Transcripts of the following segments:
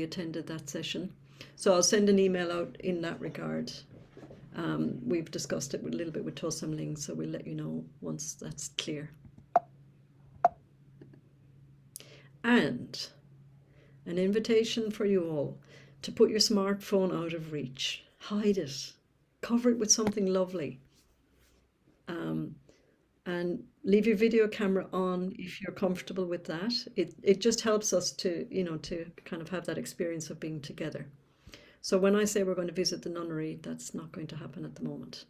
attended that session. So I'll send an email out in that regard. We've discussed it a little bit with Thosamling, so we'll let you know once that's clear. And an invitation for you all to put your smartphone out of reach. Hide it. Cover it with something lovely. And leave your video camera on if you're comfortable with that. It just helps us to, to kind of have that experience of being together. So when I say we're going to visit the nunnery, that's not going to happen at the moment.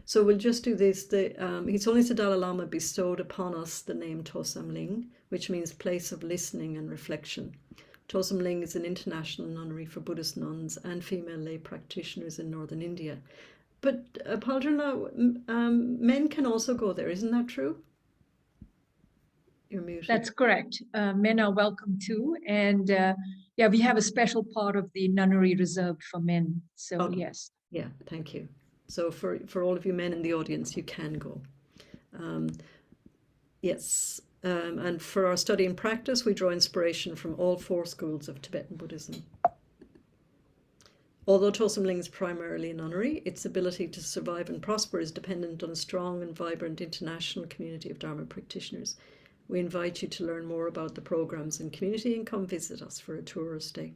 So we'll just do this. His Holiness the Dalai Lama bestowed upon us the name Thosamling, which means place of listening and reflection. Thosamling is an international nunnery for Buddhist nuns and female lay practitioners in northern India. But Paldrina, men can also go there, isn't that true? You're muted. That's correct. Men are welcome too. And yeah, we have a special part of the nunnery reserved for men. So Okay. yes. Yeah, thank you. So for all of you men in the audience, you can go. Yes. And for our study and practice, we draw inspiration from all 4 schools of Tibetan Buddhism. Although Thosamling is primarily a nunnery, its ability to survive and prosper is dependent on a strong and vibrant international community of Dharma practitioners. We invite you to learn more about the programs and community and come visit us for a tour or stay.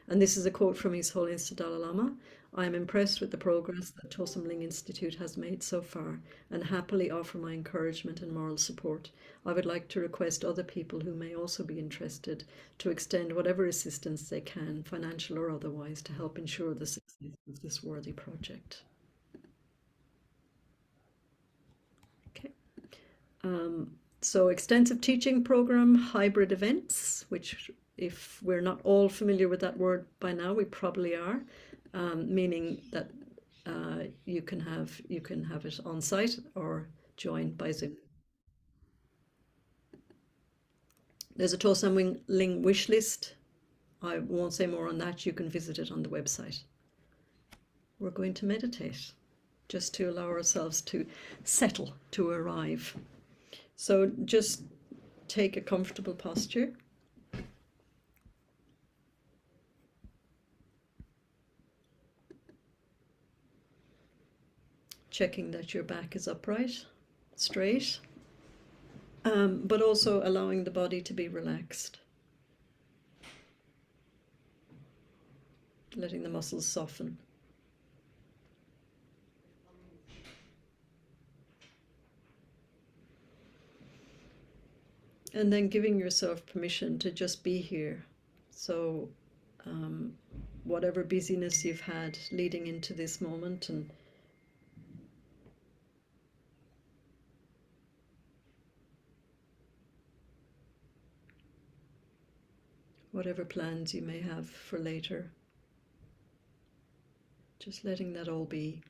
And this is a quote from His Holiness the Dalai Lama. I am impressed with the progress that Thosamling Institute has made so far and happily offer my encouragement and moral support. I would like to request other people who may also be interested to extend whatever assistance they can, financial or otherwise, to help ensure the success of this worthy project. Okay. So extensive teaching program, hybrid events, which if we're not all familiar with that word by now, we probably are, meaning that you can have it on site or join by Zoom. There's a Thosamling wish list. I won't say more on that. You can visit it on the website. We're going to meditate just to allow ourselves to settle, to arrive. So just take a comfortable posture. Checking that your back is upright, straight, but also allowing the body to be relaxed. Letting the muscles soften. And then giving yourself permission to just be here. So whatever busyness you've had leading into this moment, and whatever plans you may have for later, just letting that all be.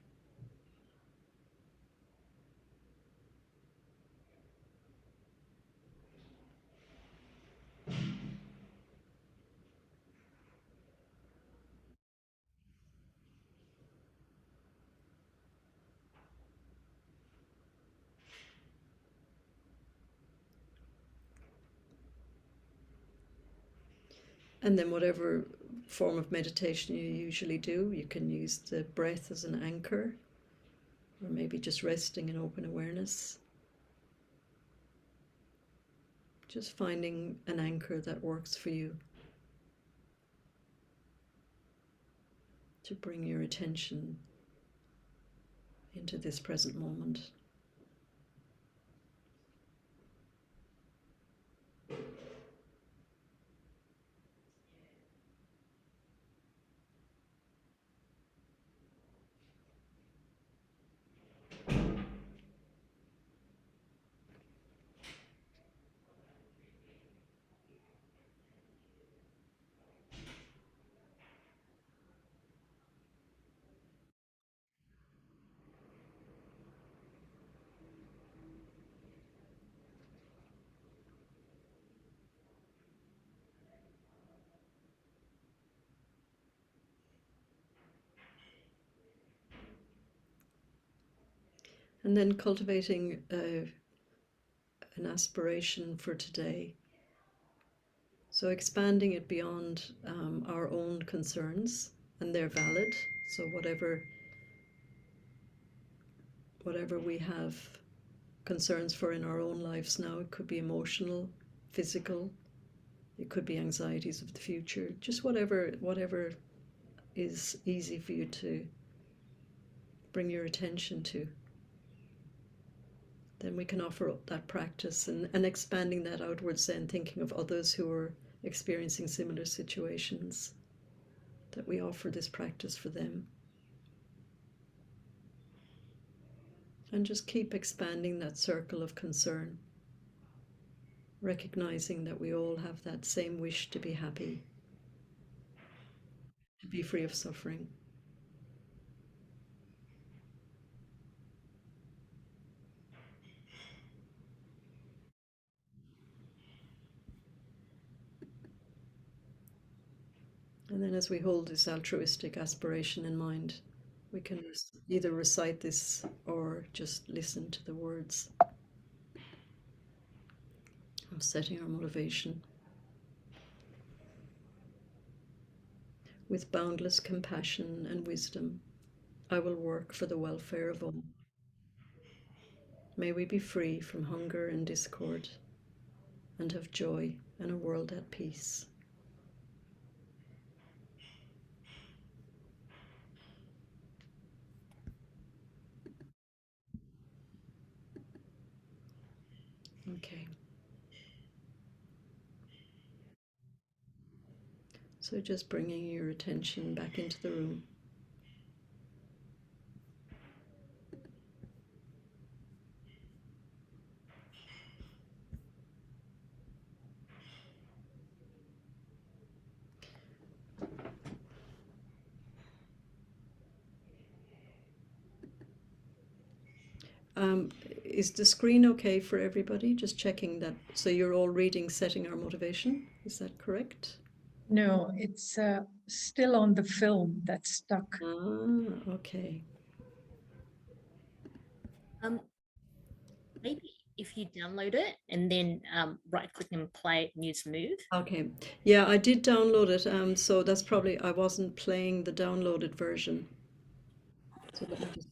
And then whatever form of meditation you usually do, you can use the breath as an anchor, or maybe just resting in open awareness. Just finding an anchor that works for you to bring your attention into this present moment. And then cultivating an aspiration for today. So expanding it beyond our own concerns, and they're valid. So whatever we have concerns for in our own lives now, it could be emotional, physical, it could be anxieties of the future, just whatever is easy for you to bring your attention to. Then we can offer up that practice and expanding that outwards, then thinking of others who are experiencing similar situations, that we offer this practice for them. And just keep expanding that circle of concern, recognizing that we all have that same wish to be happy, to be free of suffering. And then as we hold this altruistic aspiration in mind, we can either recite this or just listen to the words of setting our motivation. With boundless compassion and wisdom, I will work for the welfare of all. May we be free from hunger and discord, and have joy and a world at peace. Okay. So just bringing your attention back into the room. Is the screen okay for everybody? Just checking that. So you're all reading Setting Our Motivation, is that correct? No, it's still on the film that's stuck. Ah, okay. Maybe if you download it and then right click and play news move. Okay. Yeah, I did download it. So that's probably, I wasn't playing the downloaded version. So let me just.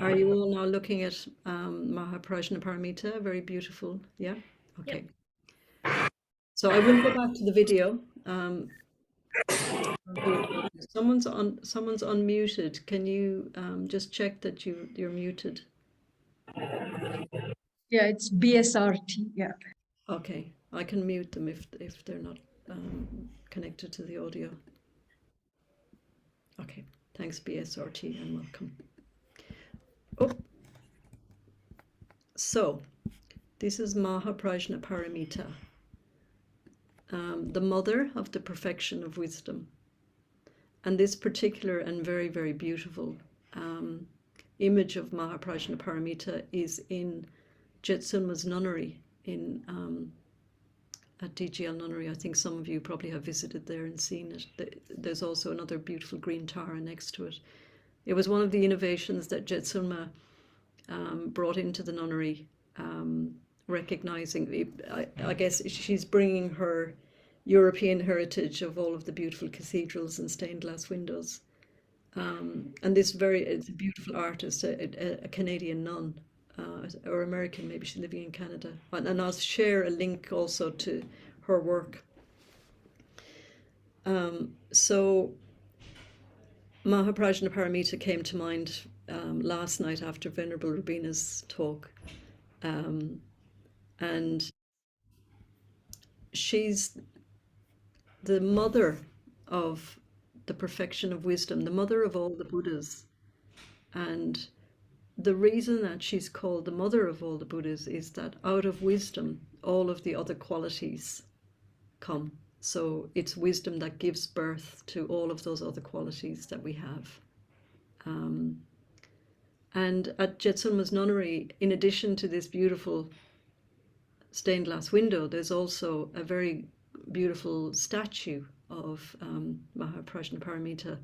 Are you all now looking at Mahaprajna Paramita? Very beautiful. Yeah? Okay. So I will go back to the video. Someone's unmuted. Can you just check that you're muted? Yeah, it's BSRT. Yeah. Okay, I can mute them if they're not connected to the audio. Okay, thanks BSRT and welcome. Oh, so this is Mahaprajna Paramita, the mother of the perfection of wisdom. And this particular and very, very beautiful image of Mahaprajna Paramita is in Jetsunma's Nunnery at DGL Nunnery. I think some of you probably have visited there and seen it. There's also another beautiful green tara next to it. It was one of the innovations that Jetsunma brought into the nunnery, recognizing, I guess she's bringing her European heritage of all of the beautiful cathedrals and stained glass windows. And it's a beautiful artist, a Canadian nun, or American, maybe she's living in Canada. And I'll share a link also to her work. So Mahaprajna Paramita came to mind last night after Venerable Rubina's talk. And she's the mother of the perfection of wisdom, the mother of all the Buddhas. And the reason that she's called the mother of all the Buddhas is that out of wisdom, all of the other qualities come. So it's wisdom that gives birth to all of those other qualities that we have. And at Jetsunma's Nunnery, in addition to this beautiful stained glass window, there's also a very beautiful statue of Mahaprajna Paramita.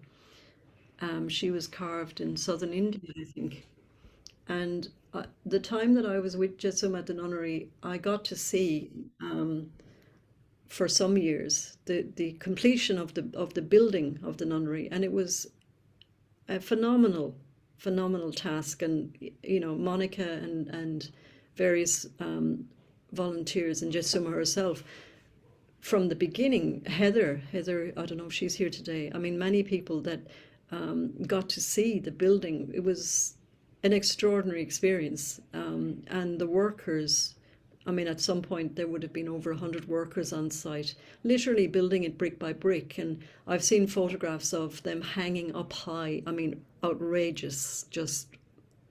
She was carved in southern India, I think, And the time that I was with Jetsum at the nunnery, I got to see for some years the completion of the building of the nunnery, and it was a phenomenal task. And Monica and various volunteers, and Jetsuma herself, from the beginning, Heather, I don't know if she's here today. I mean, many people that got to see the building. It was an extraordinary experience. And the workers, I mean, at some point there would have been over 100 workers on site, literally building it brick by brick. And I've seen photographs of them hanging up high. I mean, outrageous, just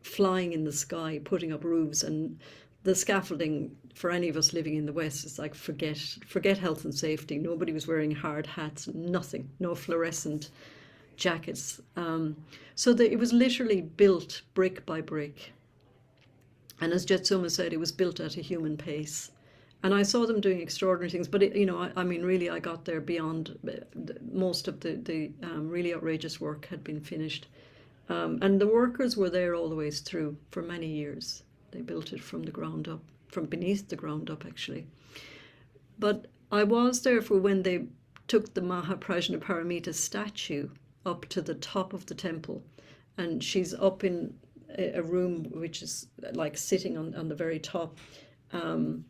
flying in the sky, putting up roofs. And the scaffolding, for any of us living in the West, is like, forget health and safety. Nobody was wearing hard hats, nothing, no fluorescent jackets. So that it was literally built brick by brick. And as Jetsuma said, it was built at a human pace. And I saw them doing extraordinary things. But, I mean, really, I got there beyond most of the really outrageous work had been finished. And the workers were there all the way through for many years. They built it from the ground up, from beneath the ground up, actually. But I was there for when they took the Mahaprajnaparamita statue up to the top of the temple. And she's up in a room which is like sitting on the very top. And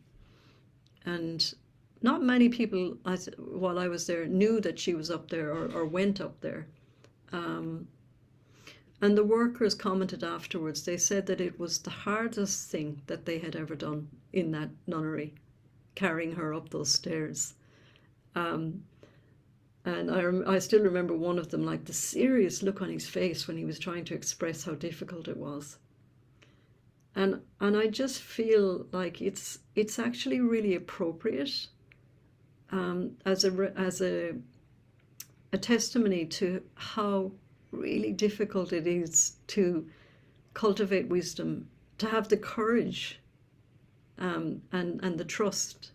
not many people, while I was there, knew that she was up there or went up there. And the workers commented afterwards. They said that it was the hardest thing that they had ever done in that nunnery, carrying her up those stairs. And I still remember one of them, like the serious look on his face when he was trying to express how difficult it was. And I just feel like it's actually really appropriate as a testimony to how really difficult it is to cultivate wisdom, to have the courage and the trust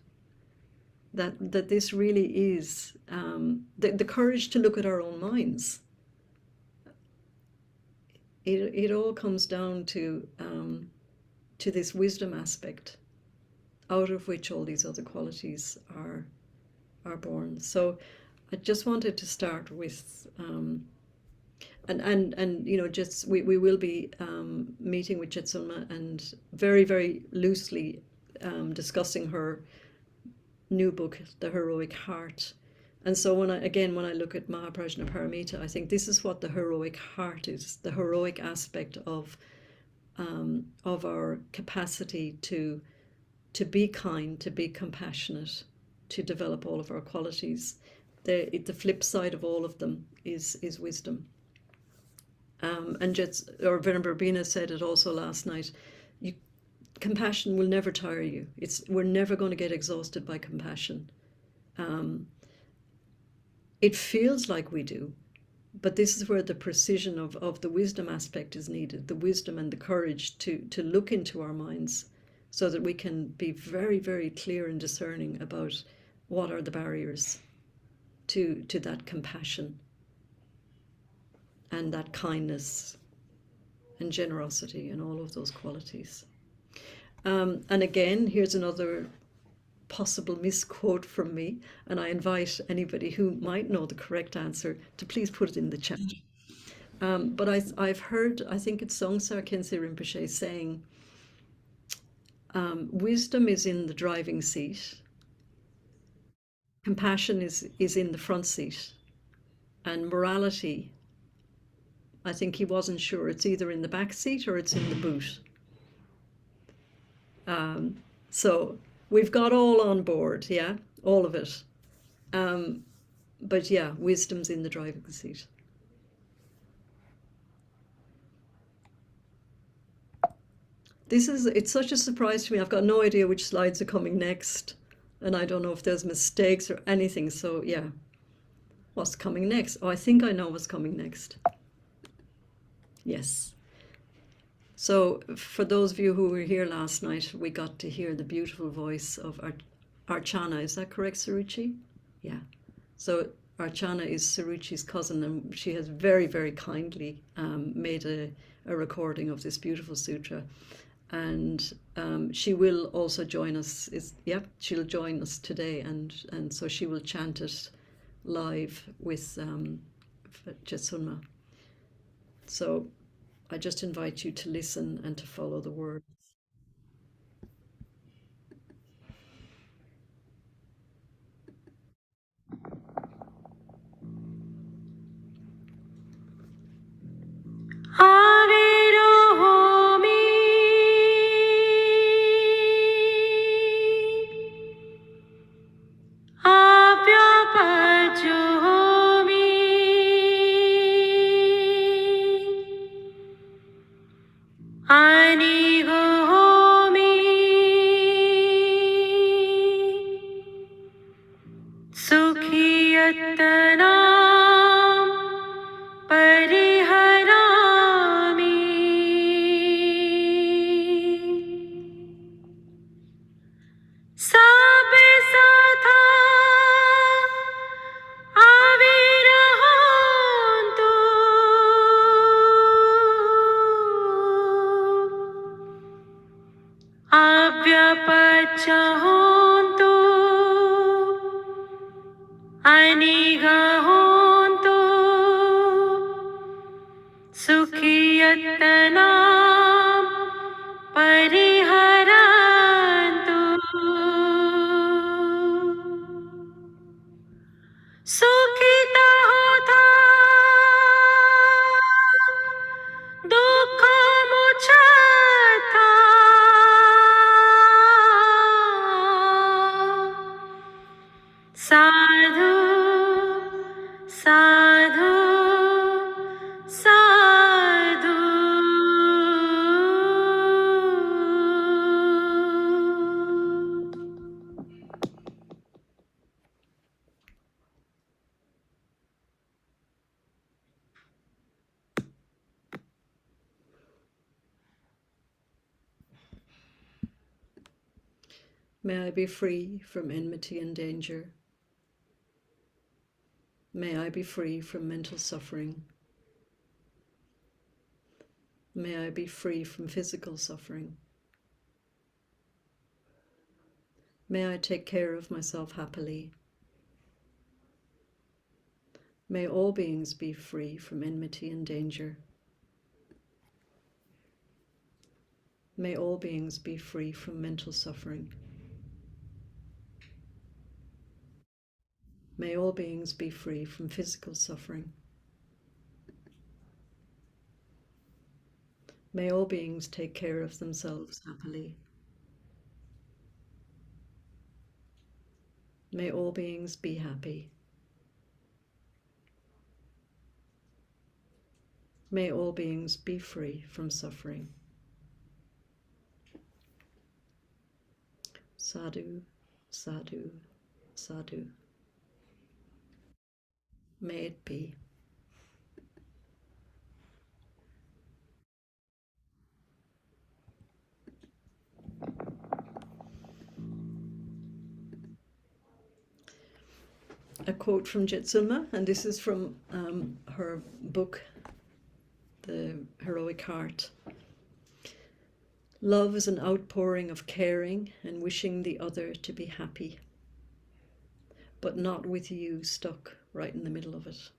that this really is the courage to look at our own minds. It all comes down to this wisdom aspect, out of which all these other qualities are born. So I just wanted to start with just we will be meeting with Jetsuma and very, very loosely discussing her new book, The Heroic Heart. And so when I look at Mahaprajnaparamita, I think this is what the heroic heart is, the heroic aspect of our capacity to be kind, to be compassionate, to develop all of our qualities. The flip side of all of them is wisdom. Venerable Bina said it also last night. Compassion will never tire you. We're never going to get exhausted by compassion. It feels like we do, but this is where the precision of the wisdom aspect is needed, the wisdom and the courage to look into our minds so that we can be very, very clear and discerning about what are the barriers to that compassion and that kindness and generosity and all of those qualities. And again, here's another possible misquote from me, and I invite anybody who might know the correct answer to please put it in the chat. But I've heard, I think it's Songsar Khyentse Rinpoche saying, wisdom is in the driving seat, compassion is in the front seat, and morality, I think he wasn't sure, it's either in the back seat or it's in the boot. So we've got all on board, yeah, all of it. But yeah, wisdom's in the driving seat. It's such a surprise to me. I've got no idea which slides are coming next, and I don't know if there's mistakes or anything. So yeah, what's coming next? Oh, I think I know what's coming next. Yes. So for those of you who were here last night, we got to hear the beautiful voice of Archana. Is that correct, Suruchi? Yeah. So Archana is Suruchi's cousin, and she has very, very kindly made a a recording of this beautiful sutra. And she will also join us. She'll join us today, and so she will chant it live with Jetsunma. So I just invite you to listen and to follow the word. May I be free from enmity and danger. May I be free from mental suffering. May I be free from physical suffering. May I take care of myself happily. May all beings be free from enmity and danger. May all beings be free from mental suffering. May all beings be free from physical suffering. May all beings take care of themselves happily. May all beings be happy. May all beings be free from suffering. Sadhu, sadhu, sadhu. May it be. A quote from Jetsunma, and this is from her book, The Heroic Heart. Love is an outpouring of caring and wishing the other to be happy, but not with you stuck right in the middle of it.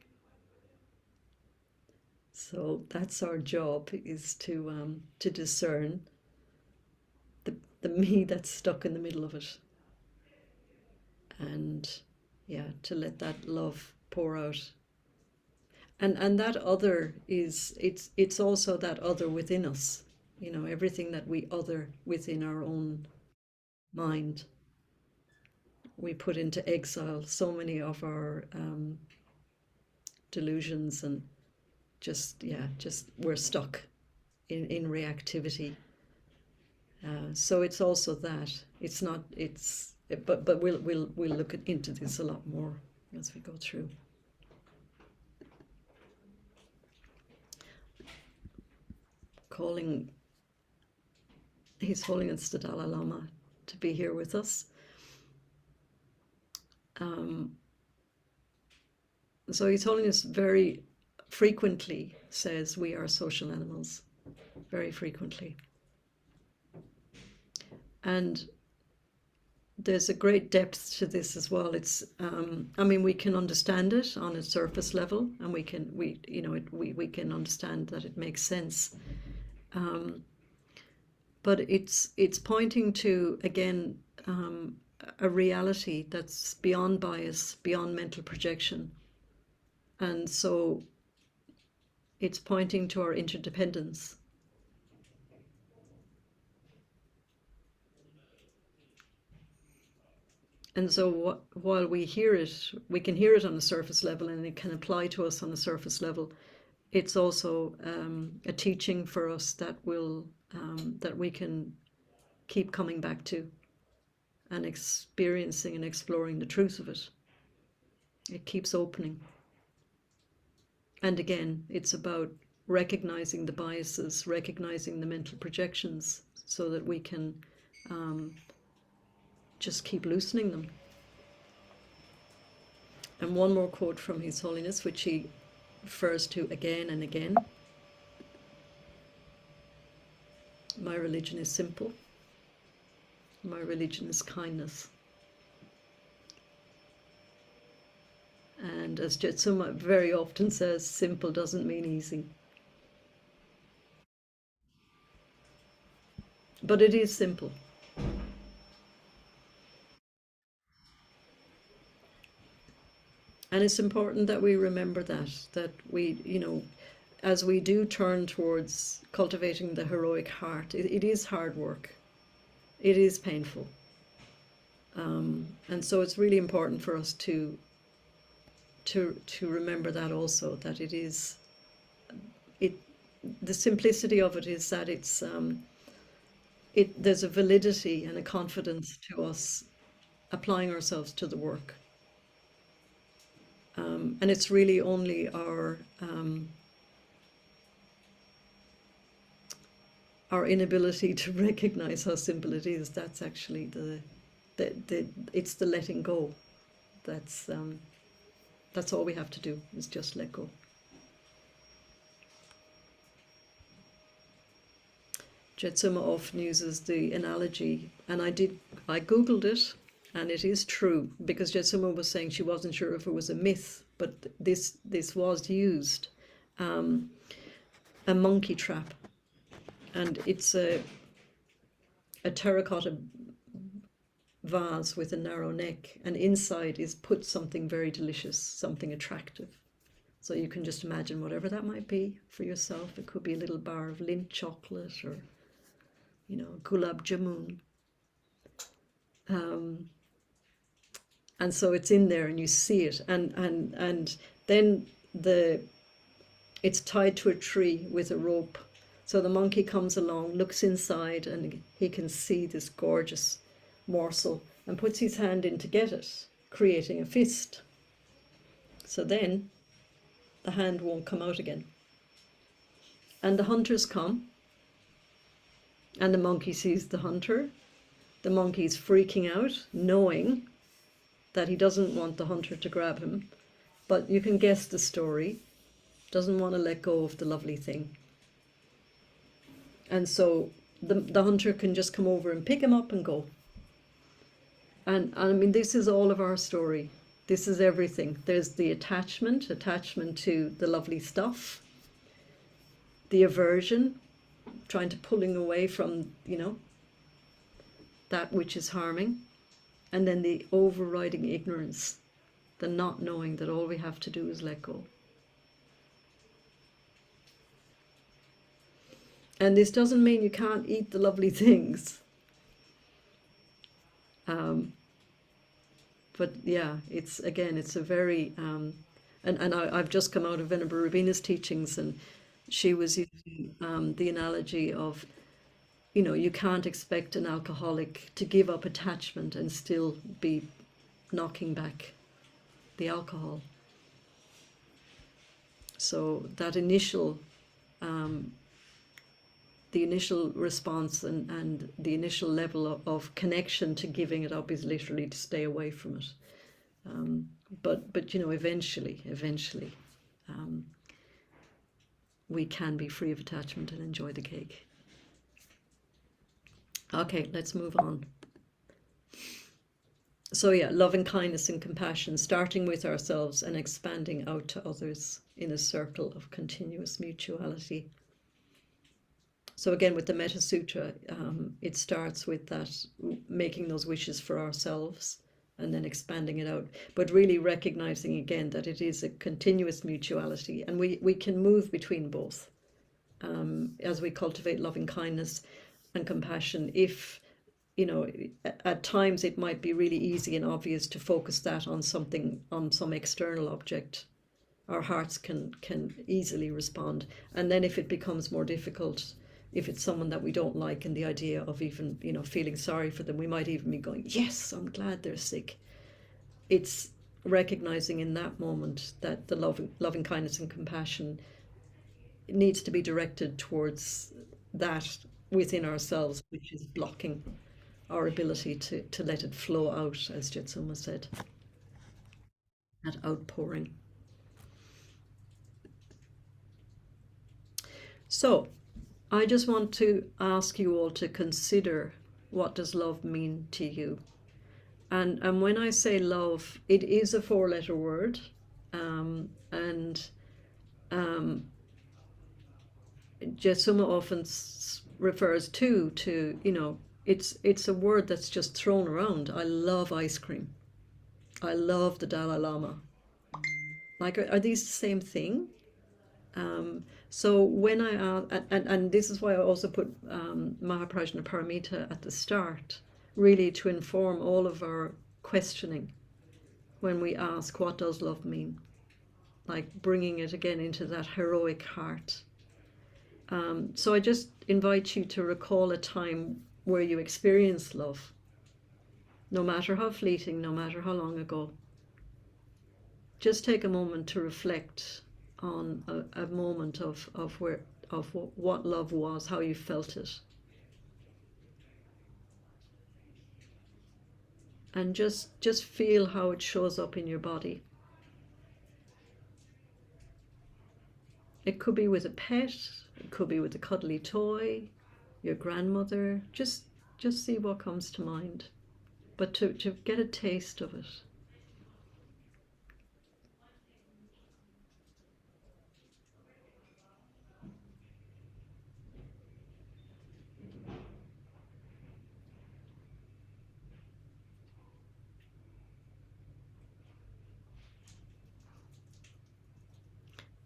So that's our job, is to discern the me that's stuck in the middle of it, and to let that love pour out. And that other is, it's also that other within us, everything that we other within our own mind. We put into exile so many of our delusions, and just we're stuck in reactivity. So it's also that it's not, but we'll look into this a lot more as we go through. Calling His Holiness the Dalai Lama to be here with us. So His Holiness very frequently says we are social animals. very frequently. And there's a great depth to this as well. It's, I mean, we can understand it on a surface level, and we can understand that it makes sense. But it's pointing to, again, a reality that's beyond bias, beyond mental projection. And so it's pointing to our interdependence. And so while we hear it, we can hear it on a surface level, and it can apply to us on a surface level. It's also a teaching for us that that we can keep coming back to and experiencing and exploring the truth of it. It keeps opening. And again, it's about recognizing the biases, recognizing the mental projections, so that we can just keep loosening them. And one more quote from His Holiness, which he refers to again and again. My religion is simple. My religion is kindness. And as Jetsuma very often says, simple doesn't mean easy. But it is simple. And it's important that we remember that we, as we do turn towards cultivating the heroic heart, it is hard work. It is painful. And so it's really important for us to remember that also, that the simplicity of it is that there's a validity and a confidence to us applying ourselves to the work. And it's really only our inability to recognize how simple it is. That's actually it's the letting go. That's all we have to do, is just let go. Jetsuma often uses the analogy, and I googled it, and it is true, because Jetsuma was saying she wasn't sure if it was a myth, but this was used, a monkey trap, and it's a terracotta vase with a narrow neck, and inside is put something very delicious, something attractive. So you can just imagine whatever that might be for yourself. It could be a little bar of Lindt chocolate, or gulab jamun. And so it's in there, and you see it, and then it's tied to a tree with a rope. So the monkey comes along, looks inside, and he can see this gorgeous morsel and puts his hand in to get it, creating a fist. So then the hand won't come out again. And the hunters come, and the monkey sees the hunter. The monkey's freaking out, knowing that he doesn't want the hunter to grab him, but you can guess the story. Doesn't want to let go of the lovely thing. And so the hunter can just come over and pick him up and go. And I mean, this is all of our story. This is everything. There's the attachment to the lovely stuff, the aversion, trying to pulling away from, that which is harming, and then the overriding ignorance, the not knowing that all we have to do is let go. And this doesn't mean you can't eat the lovely things. But yeah, it's a very, and I've just come out of Venerable Ravina's teachings, and she was using the analogy of, you can't expect an alcoholic to give up attachment and still be knocking back the alcohol. So that initial, the initial response and the initial level of connection to giving it up is literally to stay away from it. But eventually, we can be free of attachment and enjoy the cake. Okay, let's move on. So yeah, loving kindness and compassion, starting with ourselves and expanding out to others in a circle of continuous mutuality. So again, with the Metta Sutra, it starts with that, making those wishes for ourselves and then expanding it out, but really recognizing again that it is a continuous mutuality, and we can move between both as we cultivate loving kindness and compassion. If at times it might be really easy and obvious to focus that on something, on some external object, our hearts can easily respond. And then if it becomes more difficult, if it's someone that we don't like, and the idea of even feeling sorry for them, we might even be going, yes, I'm glad they're sick. It's recognizing in that moment that the loving kindness and compassion needs to be directed towards that within ourselves, which is blocking our ability to let it flow out, as Jetsuma said, that outpouring. So I just want to ask you all to consider, what does love mean to you? And when I say love, it is a 4-letter word, and Jetsuma often refers to it's a word that's just thrown around. I love ice cream. I love the Dalai Lama. Like, are these the same thing? So when and this is why I also put Mahaprajna Paramita at the start, really to inform all of our questioning when we ask, what does love mean? Like bringing it again into that heroic heart. So I just invite you to recall a time where you experienced love, no matter how fleeting, no matter how long ago. Just take a moment to reflect on a moment of what love was, how you felt it. And just feel how it shows up in your body. It could be with a pet, it could be with a cuddly toy, your grandmother. Just see what comes to mind, but to get a taste of it.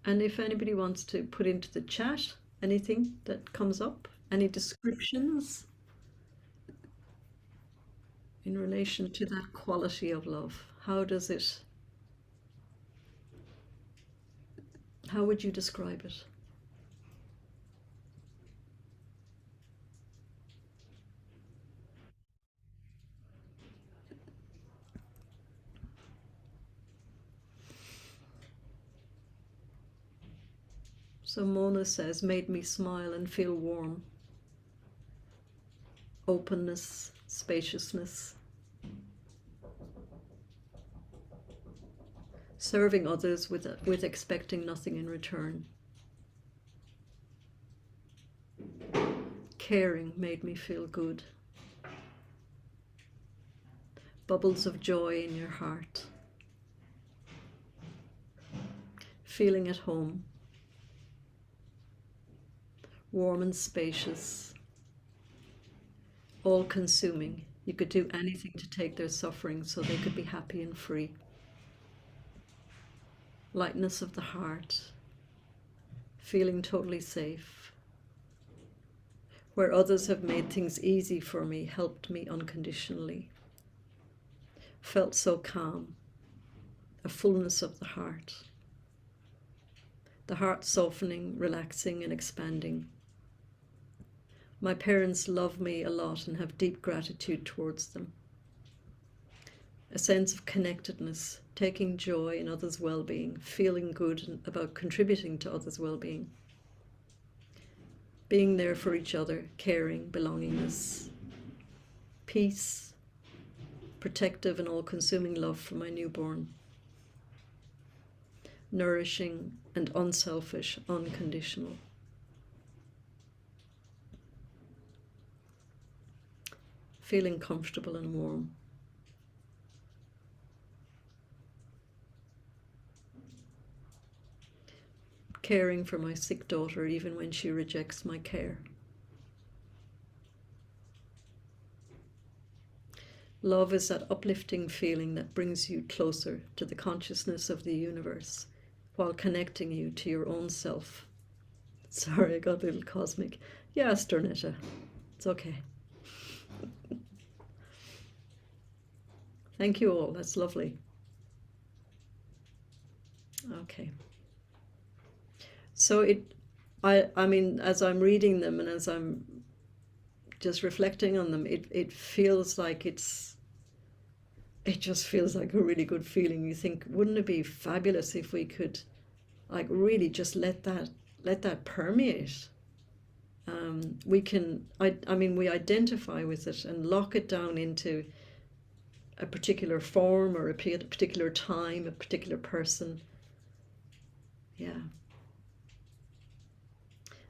And if anybody wants to put into the chat anything that comes up, any descriptions in relation to that quality of love, how would you describe it? So Mona says, made me smile and feel warm. Openness, spaciousness. Serving others with expecting nothing in return. Caring made me feel good. Bubbles of joy in your heart. Feeling at home. Warm and spacious. All-consuming. You could do anything to take their suffering so they could be happy and free. Lightness of the heart. Feeling totally safe. Where others have made things easy for me, helped me unconditionally. Felt so calm. A fullness of the heart. The heart softening, relaxing, and expanding. My parents love me a lot and have deep gratitude towards them. A sense of connectedness, taking joy in others' well-being, feeling good about contributing to others' well-being. Being there for each other, caring, belongingness. Peace, protective and all-consuming love for my newborn. nourishing and unselfish, unconditional. Feeling comfortable and warm. Caring for my sick daughter even when she rejects my care. Love is that uplifting feeling that brings you closer to the consciousness of the universe while connecting you to your own self. Sorry, I got a little cosmic. Yes, Dornetta, it's okay. Thank you all, that's lovely. Okay. So I mean, as I'm reading them and as I'm just reflecting on them, it feels like it just feels like a really good feeling. You think, wouldn't it be fabulous if we could like really just let that permeate? We can, I mean, we identify with it and lock it down into a particular form or a particular time, a particular person. Yeah.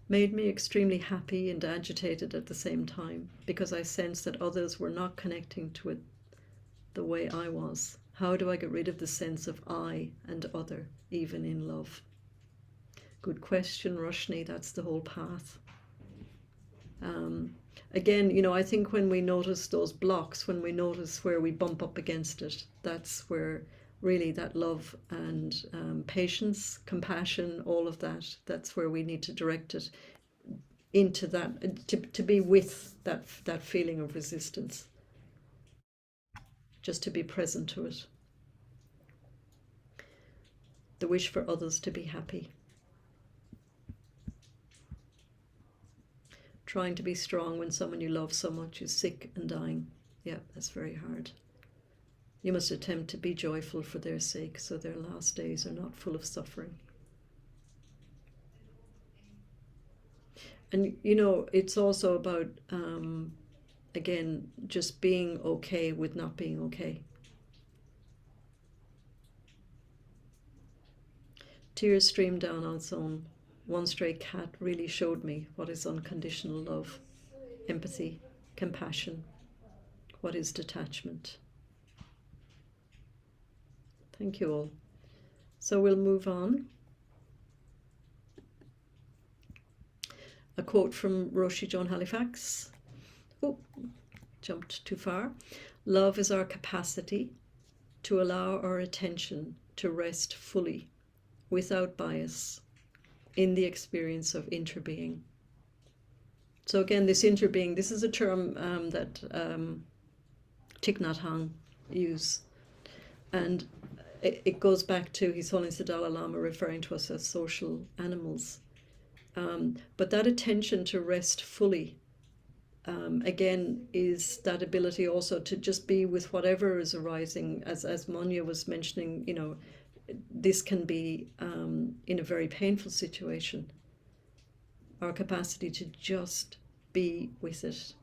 Made me extremely happy and agitated at the same time because I sensed that others were not connecting to it the way I was. How do I get rid of the sense of I and other, even in love? Good question, Roshni. That's the whole path. Again, you know, I think when we notice those blocks, when we notice where we bump up against it, that's where really that love and patience, compassion, all of that, that's where we need to direct it into that, to be with that feeling of resistance, just to be present to it. The wish for others to be happy. Trying to be strong when someone you love so much is sick and dying. Yeah, that's very hard. You must attempt to be joyful for their sake, so their last days are not full of suffering. And, you know, it's also about, again, just being okay with not being okay. Tears streamed down on its own. One stray cat really showed me what is unconditional love, empathy, compassion, what is detachment. Thank you all. So we'll move on. A quote from Roshi Joan Halifax. Oh, jumped too far. Love is our capacity to allow our attention to rest fully, without bias, in the experience of interbeing. So again, this interbeing, this is a term that Thich Nhat Hanh used. And it goes back to His Holiness the Dalai Lama referring to us as social animals. But that attention to rest fully, again, is that ability also to just be with whatever is arising. As Monya was mentioning, you know, this can be in a very painful situation. Our capacity to just be with it,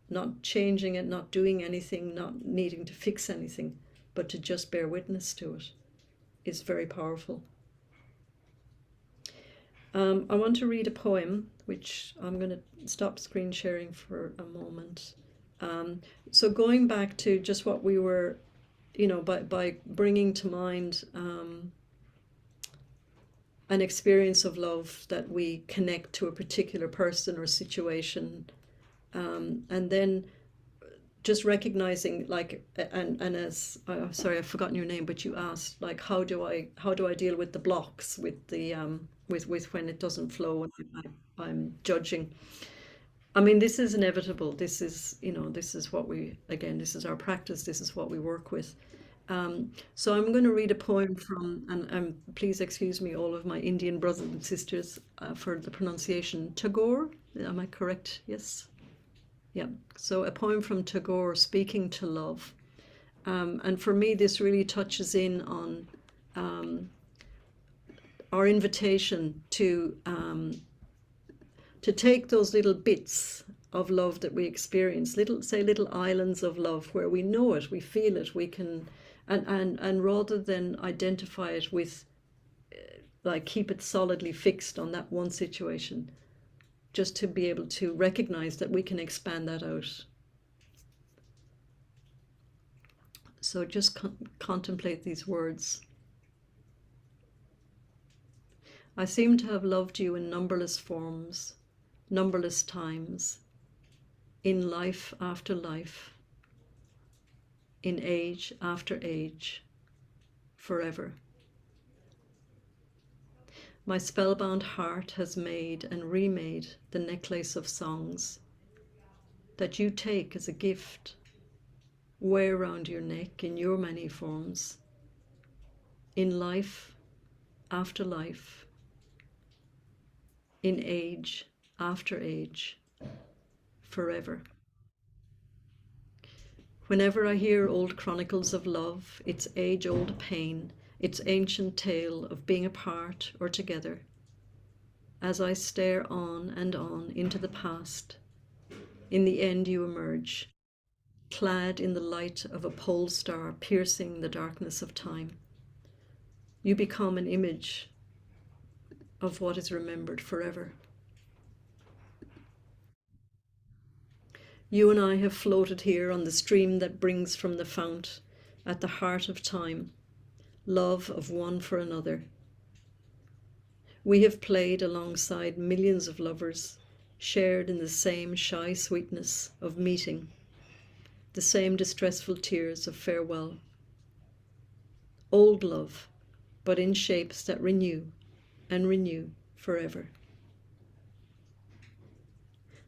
not changing it, not doing anything, not needing to fix anything, but to just bear witness to it is very powerful. I want to read a poem, which I'm going to stop screen sharing for a moment. So going back to just what we were, you know, by bringing to mind an experience of love that we connect to a particular person or situation, and then just recognizing, like, and as sorry, I've forgotten your name, but you asked, like, how do I deal with the blocks, with the with when it doesn't flow and I'm judging. I mean, this is inevitable. This is, you know, this is what we, again, this is our practice. This is what we work with. So I'm going to read a poem from, and please excuse me, all of my Indian brothers and sisters, for the pronunciation. Tagore, am I correct? Yes. Yeah. So a poem from Tagore, Speaking to Love. And for me, this really touches in on our invitation to take those little bits of love that we experience, little islands of love where we know it, we feel it, we can, and rather than identify it with like keep it solidly fixed on that one situation, just to be able to recognize that we can expand that out. So just contemplate these words. I seem to have loved you in numberless forms, numberless times, in life after life, in age after age, forever. My spellbound heart has made and remade the necklace of songs that you take as a gift, wear round your neck in your many forms, in life after life, in age after age, forever. Whenever I hear old chronicles of love, its age-old pain, its ancient tale of being apart or together, as I stare on and on into the past, in the end you emerge, clad in the light of a pole star piercing the darkness of time. You become an image of what is remembered forever. You and I have floated here on the stream that brings from the fount, at the heart of time, love of one for another. We have played alongside millions of lovers, shared in the same shy sweetness of meeting, the same distressful tears of farewell. Old love, but in shapes that renew and renew forever.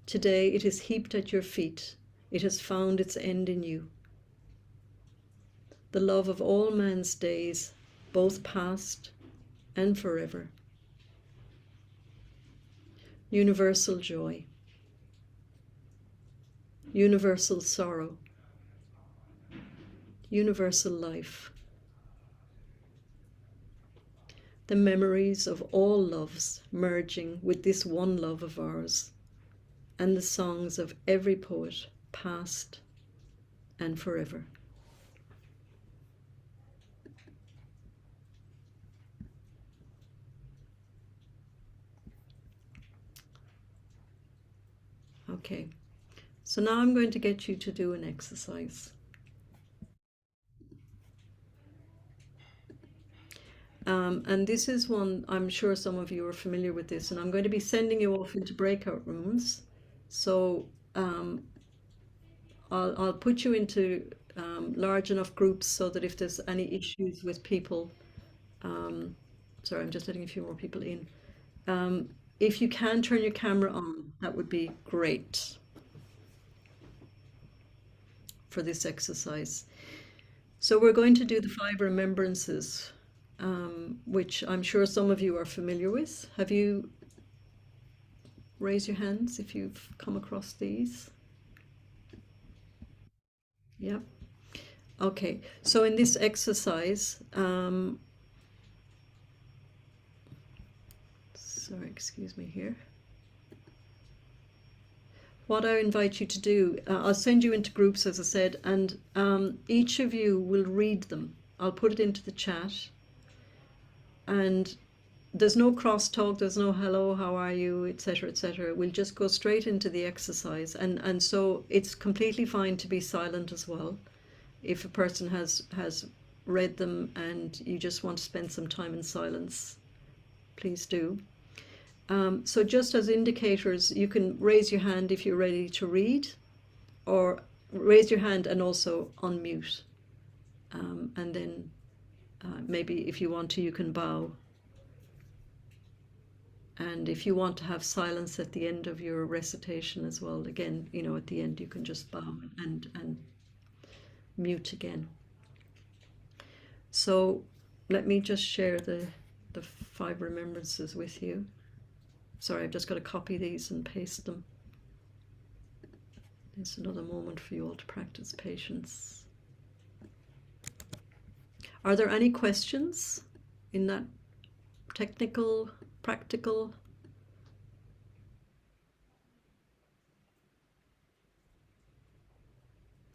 Today it is heaped at your feet. It has found its end in you. The love of all man's days, both past and forever. Universal joy. Universal sorrow. Universal life. The memories of all loves merging with this one love of ours, and the songs of every poet, past and forever. Okay, so now I'm going to get you to do an exercise. And this is one, I'm sure some of you are familiar with this, and I'm going to be sending you off into breakout rooms. So I'll put you into large enough groups so that if there's any issues with people, sorry, I'm just letting a few more people in. If you can turn your camera on, that would be great for this exercise. So we're going to do the Five Remembrances, which I'm sure some of you are familiar with. Have you raised your hands if you've come across these? Yeah. Okay, so in this exercise, sorry, excuse me here. What I invite you to do, I'll send you into groups, as I said, and each of you will read them. I'll put it into the chat. And there's no crosstalk, there's no hello, how are you, etc., etc. We'll just go straight into the exercise. And so it's completely fine to be silent as well. If a person has read them and you just want to spend some time in silence, please do. So just as indicators, you can raise your hand if you're ready to read, or raise your hand and also unmute. And then maybe if you want to, you can bow. And if you want to have silence at the end of your recitation as well, again, you know, at the end you can just bow and mute again. So let me just share the Five Remembrances with you. Sorry, I've just got to copy these and paste them. It's another moment for you all to practice patience. Are there any questions in that technical, practical?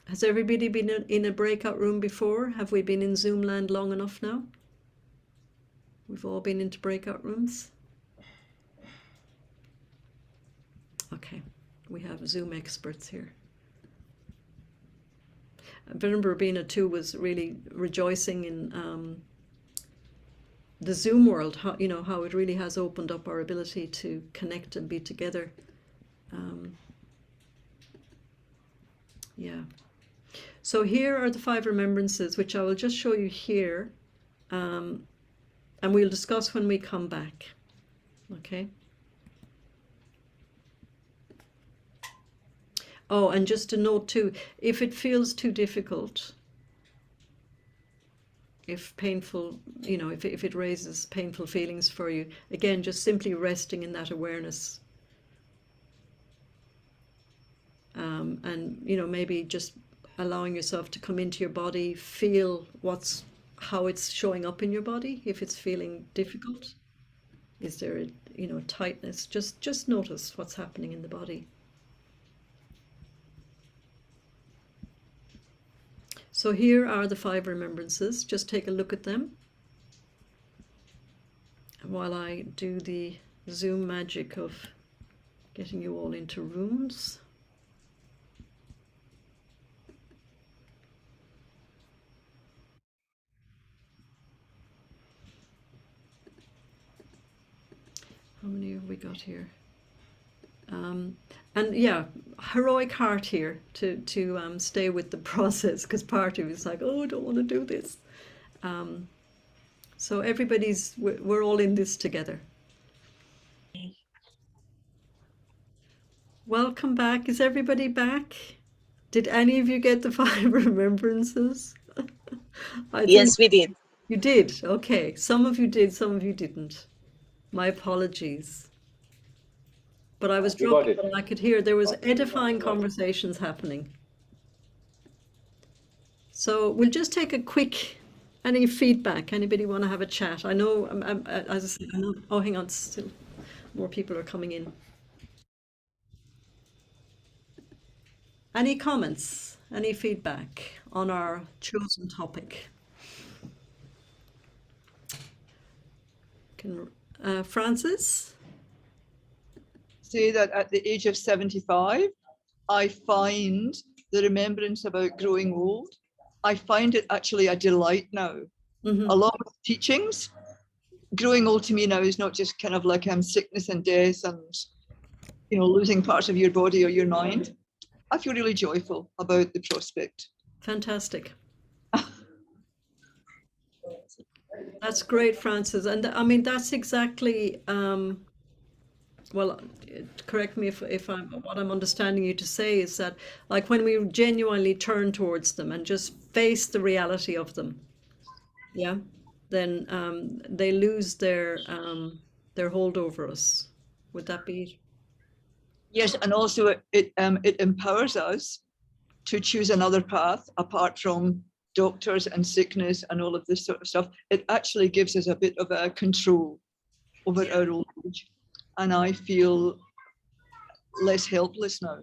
Has everybody been in a breakout room before? Have we been in Zoom land long enough now? We've all been into breakout rooms. Okay, we have Zoom experts here. Venerable Rabina too was really rejoicing in the Zoom world, how, you know, how it really has opened up our ability to connect and be together. Yeah. So here are the 5 remembrances, which I will just show you here, and we'll discuss when we come back. Okay. Oh, and just a note too, if it feels too difficult, if painful, you know, if it raises painful feelings for you, again, just simply resting in that awareness. And, you know, maybe just allowing yourself to come into your body, feel how it's showing up in your body. If it's feeling difficult, is there a, you know, tightness? Just notice what's happening in the body. So here are the 5 remembrances. Just take a look at them while I do the Zoom magic of getting you all into rooms. How many have we got here? And yeah, heroic heart here to stay with the process, because part of it's like, oh, I don't want to do this. So we're all in this together. Welcome back. Is everybody back? Did any of you get the 5 remembrances? Yes, we did. You did? Okay. Some of you did, some of you didn't. My apologies. But I was dropping, but I could hear there was edifying conversations happening. So we'll just take a quick, any feedback? Anybody want to have a chat? I know, as I said, I know, oh, hang on, still more people are coming in. Any comments? Any feedback on our chosen topic? Francis? Say that at the age of 75, I find the remembrance about growing old, I find it actually a delight now. Along with teachings, growing old to me now is not just kind of like sickness and death and, you know, losing parts of your body or your mind. I feel really joyful about the prospect. Fantastic. That's great, Francis. And I mean, that's exactly, well, correct me if what I'm understanding you to say is that, like, when we genuinely turn towards them and just face the reality of them, yeah, then they lose their hold over us. Would that be it? Yes, and also it empowers us to choose another path apart from doctors and sickness and all of this sort of stuff. It actually gives us a bit of a control over our old age. And I feel less helpless now.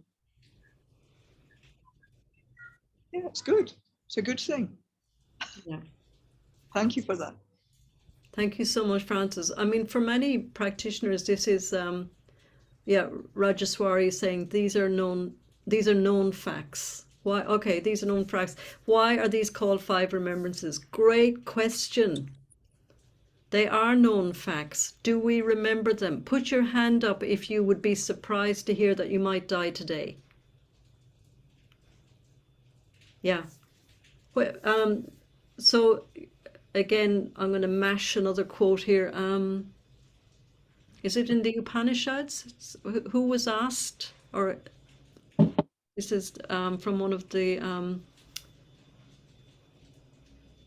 Yeah, it's good. It's a good thing. Yeah. Thank you for that. Thank you so much, Francis. I mean, for many practitioners, this is, yeah, Rajaswari is saying these are known facts. Why? Okay, these are known facts. Why are these called 5 remembrances? Great question. They are known facts. Do we remember them? Put your hand up if you would be surprised to hear that you might die today. Yeah. Well, so again, I'm going to mash another quote here. Is it in the Upanishads? Who was asked? Or this is from one of the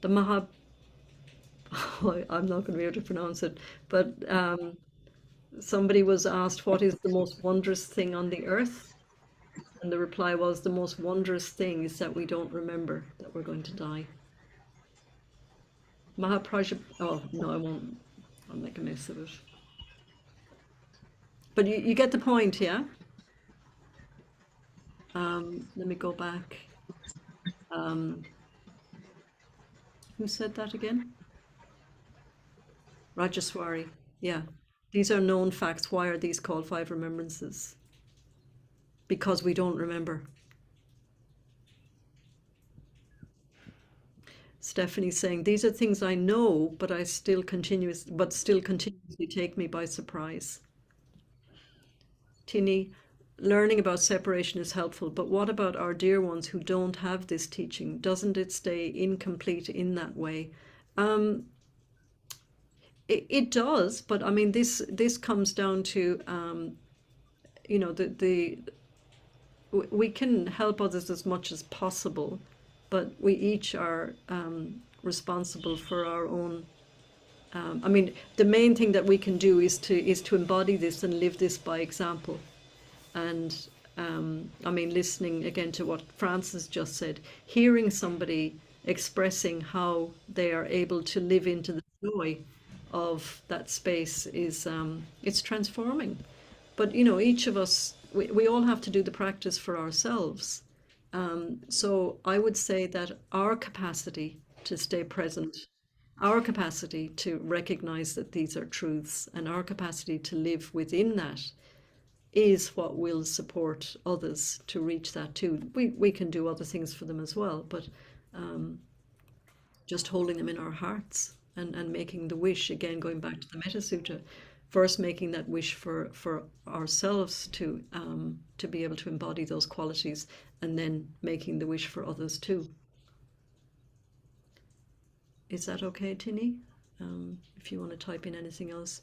Maha. I'm not going to be able to pronounce it, but somebody was asked, what is the most wondrous thing on the earth? And the reply was, the most wondrous thing is that we don't remember that we're going to die. Mahaprajna, oh no, I won't, I'll make a mess of it. But you get the point, yeah? Let me go back. Who said that again? Rajaswari. Yeah. These are known facts. Why are these called five remembrances? Because we don't remember. Stephanie's saying these are things I know, but still continuously take me by surprise. Tini, learning about separation is helpful, but what about our dear ones who don't have this teaching? Doesn't it stay incomplete in that way? Um, it does, but I mean, this comes down to the we can help others as much as possible, but we each are responsible for our own. I mean, the main thing that we can do is to embody this and live this by example. And I mean, listening again to what Francis just said, hearing somebody expressing how they are able to live into the joy of that space is it's transforming. But each of us, we all have to do the practice for ourselves. So I would say that our capacity to stay present, our capacity to recognize that these are truths, and our capacity to live within that is what will support others to reach that too. We can do other things for them as well, but just holding them in our hearts and making the wish, again, going back to the Metta Sutta, first making that wish for ourselves to be able to embody those qualities, and then making the wish for others too. Is that okay, Tini? If you want to type in anything else.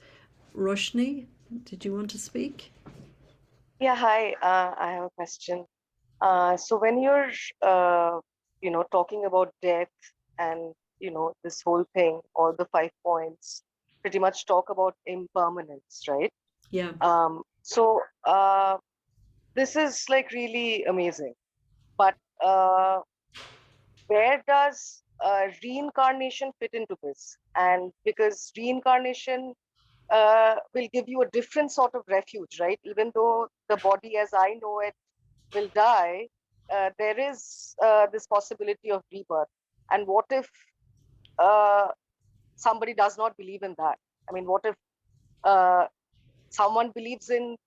Roshni, did you want to speak? Yeah, hi. I have a question. So when you're, talking about death and, this whole thing, all the 5 points pretty much talk about impermanence, right? Yeah. So this is like really amazing. But where does reincarnation fit into this? And because reincarnation will give you a different sort of refuge, right? Even though the body as I know it will die, there is this possibility of rebirth. And what if somebody does not believe in that? I mean, what if someone believes in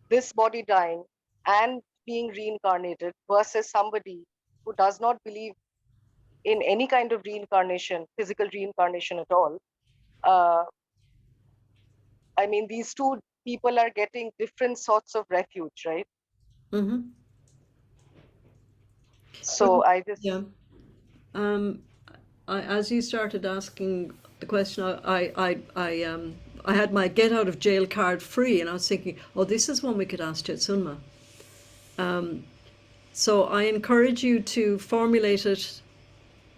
this body dying and being reincarnated versus somebody who does not believe in any kind of reincarnation, physical reincarnation at all? I mean, these two people are getting different sorts of refuge, right? Mm-hmm. So I just Yeah. As you started asking the question, I had my get out of jail card free, and I was thinking, oh, this is one we could ask Jetsunma. So I encourage you to formulate it.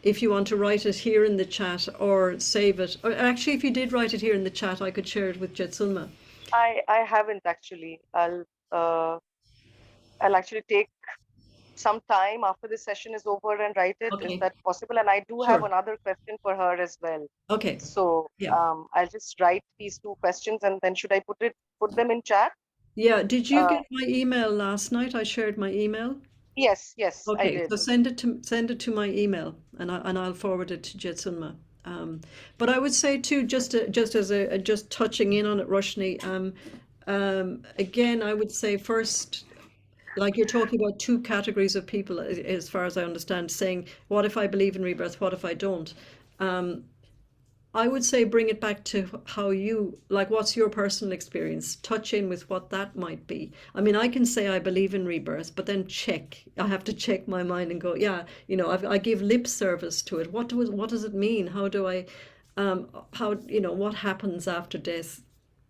If you want to write it here in the chat or save it, or actually, if you did write it here in the chat, I could share it with Jetsunma. I haven't actually. I'll actually take some time after this session is over and write it. Is Okay. that possible? And I do have Sure. another question for her as well. Okay. So Yeah. I'll just write these 2 questions, and then should I put them in chat? Yeah. Did you get my email last night? I shared my email. Yes, I Okay, did. so send it to my email, and I'll forward it to Jetsunma. But I would say too, just touching in on it, Roshni. Again, I would say first, like you're talking about 2 categories of people, as far as I understand, saying, what if I believe in rebirth? What if I don't? I would say bring it back to how what's your personal experience? Touch in with what that might be. I mean, I can say I believe in rebirth, but then I have to check my mind and go, yeah, I give lip service to it. What does it mean? How do I, what happens after death?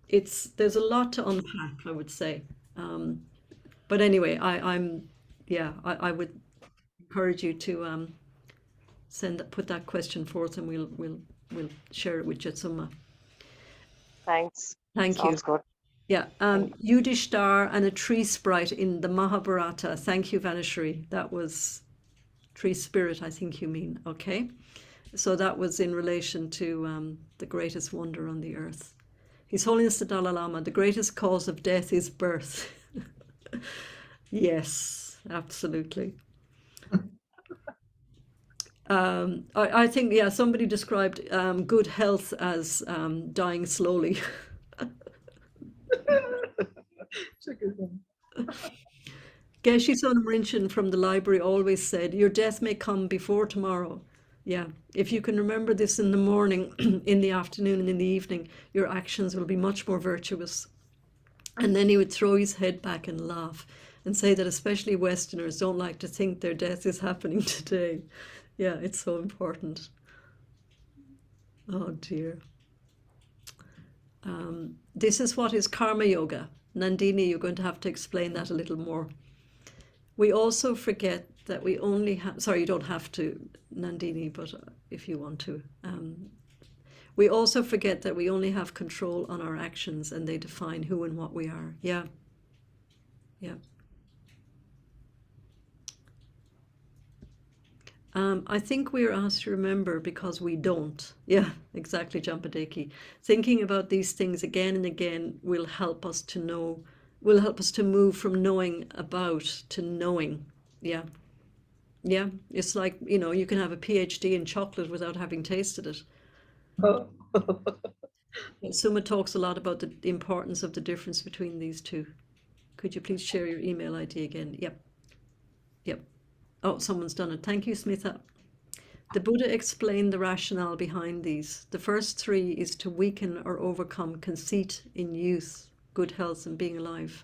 There's a lot to unpack, I would say. But anyway, I would encourage you to put that question forth, and we'll share it with Jetsuma. Thanks. Thank you. Sounds good. Yeah, Yudhishthar and a tree sprite in the Mahabharata. Thank you, Vanishri. That was tree spirit, I think you mean. Okay, so that was in relation to the greatest wonder on the earth. His Holiness the Dalai Lama, the greatest cause of death is birth. Yes, absolutely. I think, yeah, somebody described good health as dying slowly. It's a good one. Geshe Sonam Rinchen from the library always said, your death may come before tomorrow. Yeah, if you can remember this in the morning, in the afternoon, and in the evening, your actions will be much more virtuous. And then he would throw his head back and laugh and say that especially Westerners don't like to think their death is happening today. Yeah, it's so important. Oh dear. This is what is karma yoga. Nandini, you're going to have to explain that a little more. We also forget that we only have, sorry, you don't have to, Nandini, but if you want to. We also forget that we only have control on our actions and they define who and what we are. Yeah. Yeah. I think we're asked to remember because we don't. Yeah, exactly, Jampadeki. Thinking about these things again and again will help us to know, will help us to move from knowing about to knowing. Yeah. Yeah. It's like, you know, you can have a PhD in chocolate without having tasted it. And Suma talks a lot about the importance of the difference between these two. Could you please share your email ID again? Yep. Yep. Oh, someone's done it. Thank you, Smitha. The Buddha explained the rationale behind these. The first three is to weaken or overcome conceit in youth, good health, and being alive.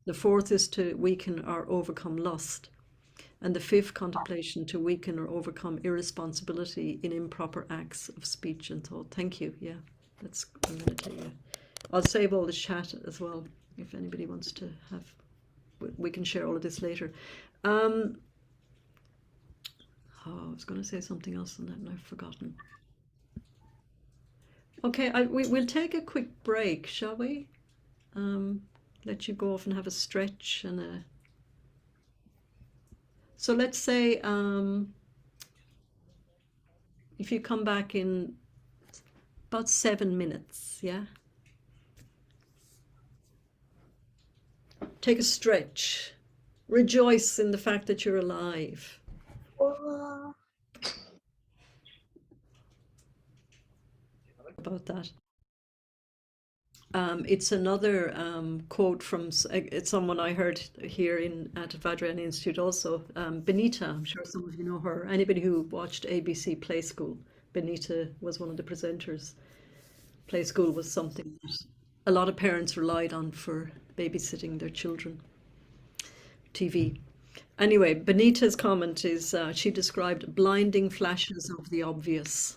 The fourth is to weaken or overcome lust. And the fifth, contemplation, to weaken or overcome irresponsibility in improper acts of speech and thought. Thank you. Yeah, that's, I'm going to tell you. I'll save all the chat as well if anybody wants to have, we can share all of this later. Oh, I was going to say something else on that and I've forgotten. Okay, we'll take a quick break, shall we? Let you go off and have a stretch and a... So let's say if you come back in about 7 minutes, yeah? Take a stretch. Rejoice in the fact that you're alive. About that. It's another quote from it's someone I heard here at Vajrayana Institute also. Benita, I'm sure some of you know her. Anybody who watched ABC Play School, Benita was one of the presenters. Play School was something that a lot of parents relied on for babysitting their children. TV. Anyway, Benita's comment is she described blinding flashes of the obvious.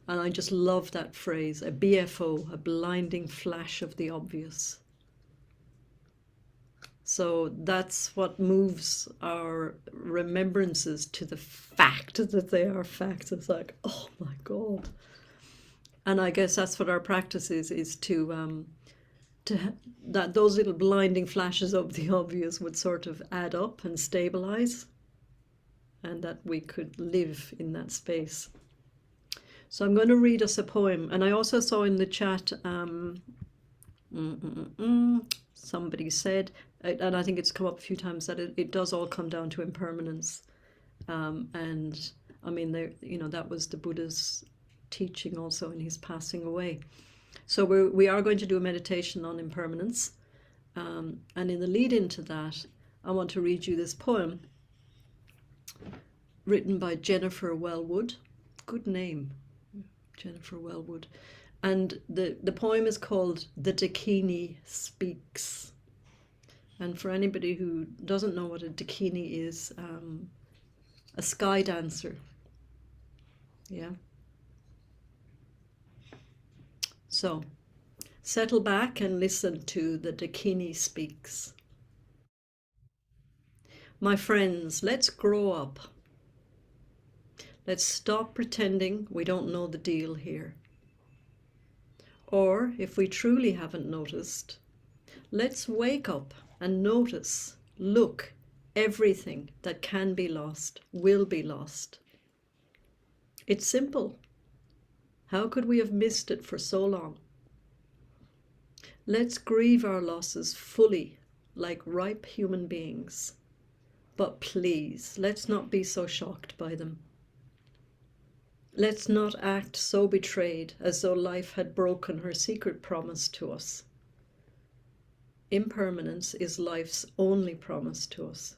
And I just love that phrase, a BFO, a blinding flash of the obvious. So that's what moves our remembrances to the fact that they are facts. It's like, oh my God. And I guess that's what our practice is to that those little blinding flashes of the obvious would sort of add up and stabilize, and that we could live in that space. So I'm going to read us a poem. And I also saw in the chat, somebody said, and I think it's come up a few times, that it does all come down to impermanence. And I mean, you know, that was the Buddha's teaching also in his passing away. So we are going to do a meditation on impermanence. And in the lead into that, I want to read you this poem written by Jennifer Wellwood. Good name. Jennifer Wellwood. And the poem is called The Dakini Speaks. And for anybody who doesn't know what a dakini is, a sky dancer. Yeah. So settle back and listen to The Dakini Speaks. My friends, let's grow up. Let's stop pretending we don't know the deal here. Or, if we truly haven't noticed, let's wake up and notice, look, everything that can be lost will be lost. It's simple. How could we have missed it for so long? Let's grieve our losses fully, like ripe human beings. But please, let's not be so shocked by them. Let's not act so betrayed as though life had broken her secret promise to us. Impermanence is life's only promise to us,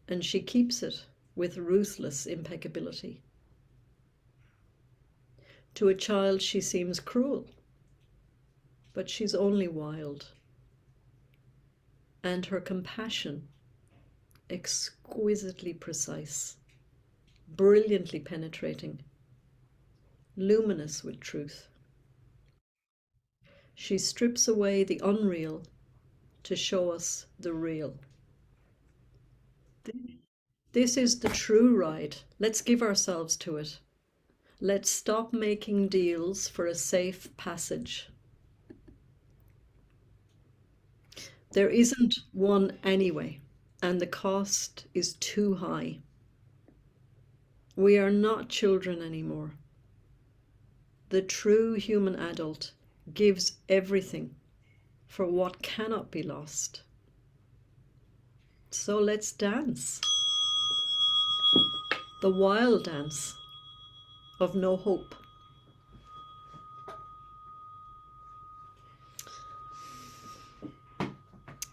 and she keeps it with ruthless impeccability. To a child she seems cruel, but she's only wild, and her compassion exquisitely precise, brilliantly penetrating, luminous with truth. She strips away the unreal to show us the real. This is the true ride. Let's give ourselves to it. Let's stop making deals for a safe passage. There isn't one anyway, and the cost is too high. We are not children anymore. The true human adult gives everything for what cannot be lost. So let's dance. The wild dance of no hope.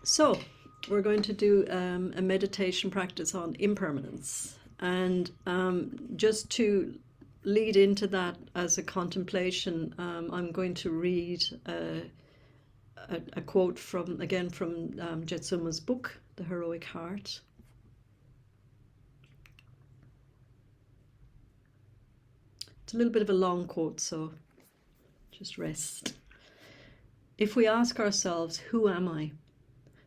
So we're going to do a meditation practice on impermanence. And just to lead into that as a contemplation, I'm going to read a quote from Jetsuma's book, The Heroic Heart. It's a little bit of a long quote, so just rest. If we ask ourselves, who am I?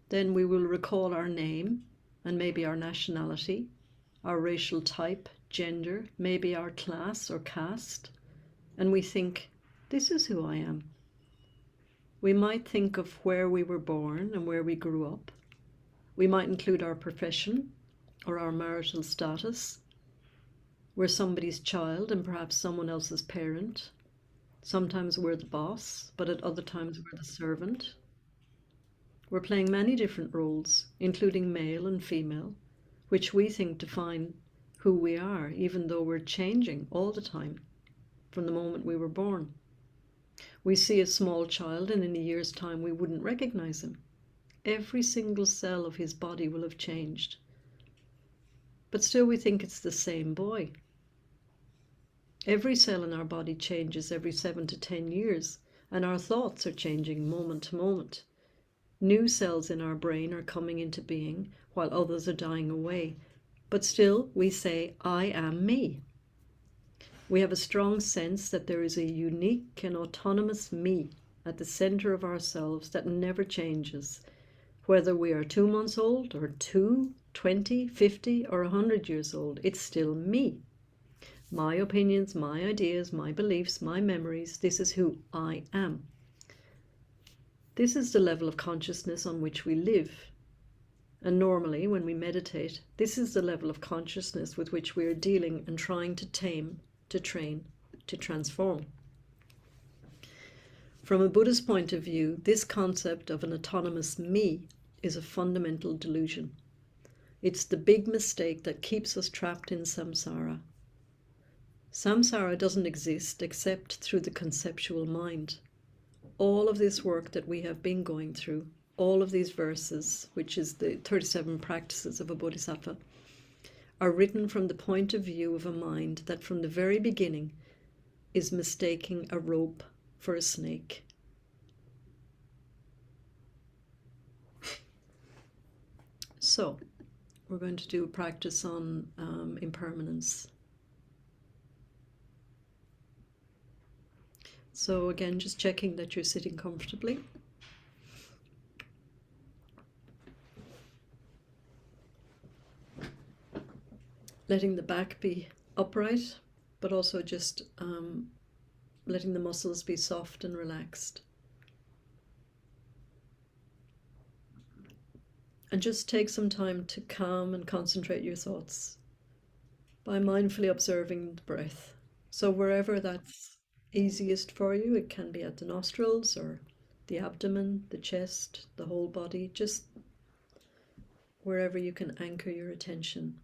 Then we will recall our name and maybe our nationality, our racial type, gender, maybe our class or caste, and we think, this is who I am. We might think of where we were born and where we grew up. We might include our profession or our marital status. We're somebody's child and perhaps someone else's parent. Sometimes we're the boss, but at other times we're the servant. We're playing many different roles, including male and female, which we think define who we are, even though we're changing all the time from the moment we were born. We see a small child and in a year's time we wouldn't recognize him. Every single cell of his body will have changed. But still we think it's the same boy. Every cell in our body changes every 7 to 10 years, and our thoughts are changing moment to moment. New cells in our brain are coming into being while others are dying away. But still we say, I am me. We have a strong sense that there is a unique and autonomous me at the center of ourselves that never changes. Whether we are 2 months old or 2, 20, 50 or 100 years old, it's still me. My opinions, my ideas, my beliefs, my memories, this is who I am. This is the level of consciousness on which we live. And normally, when we meditate, this is the level of consciousness with which we are dealing and trying to tame, to train, to transform. From a Buddhist point of view, this concept of an autonomous me is a fundamental delusion. It's the big mistake that keeps us trapped in samsara. Samsara doesn't exist except through the conceptual mind. All of this work that we have been going through, all of these verses, which is the 37 practices of a bodhisattva, are written from the point of view of a mind that from the very beginning is mistaking a rope for a snake. So, we're going to do a practice on impermanence. So again, just checking that you're sitting comfortably. Letting the back be upright, but also just letting the muscles be soft and relaxed. And just take some time to calm and concentrate your thoughts by mindfully observing the breath. So wherever that's easiest for you, it can be at the nostrils or the abdomen, the chest, the whole body. Just wherever you can anchor your attention.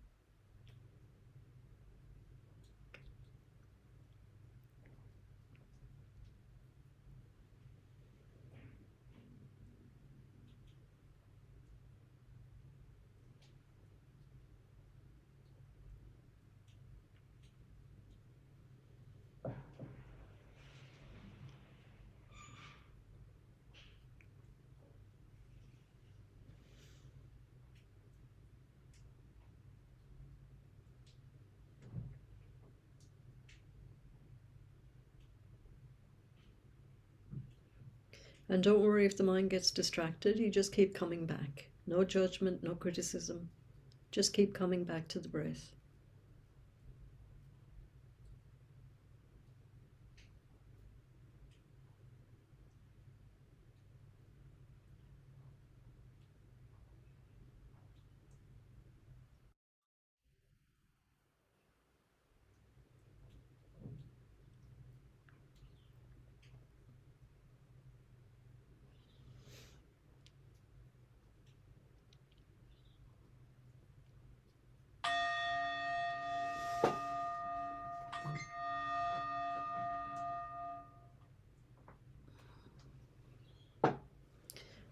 And don't worry if the mind gets distracted, you just keep coming back. No judgment, no criticism. Just keep coming back to the breath.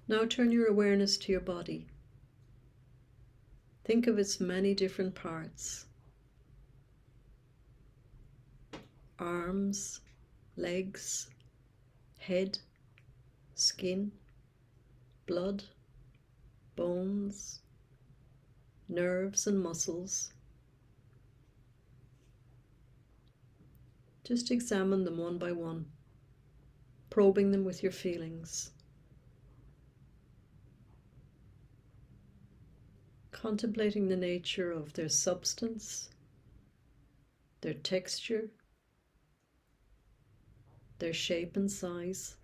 Now turn your awareness to your body. Think of its many different parts. Arms, legs, head, skin, blood, bones, nerves and muscles. Just examine them one by one, probing them with your feelings. Contemplating the nature of their substance, their texture, their shape and size.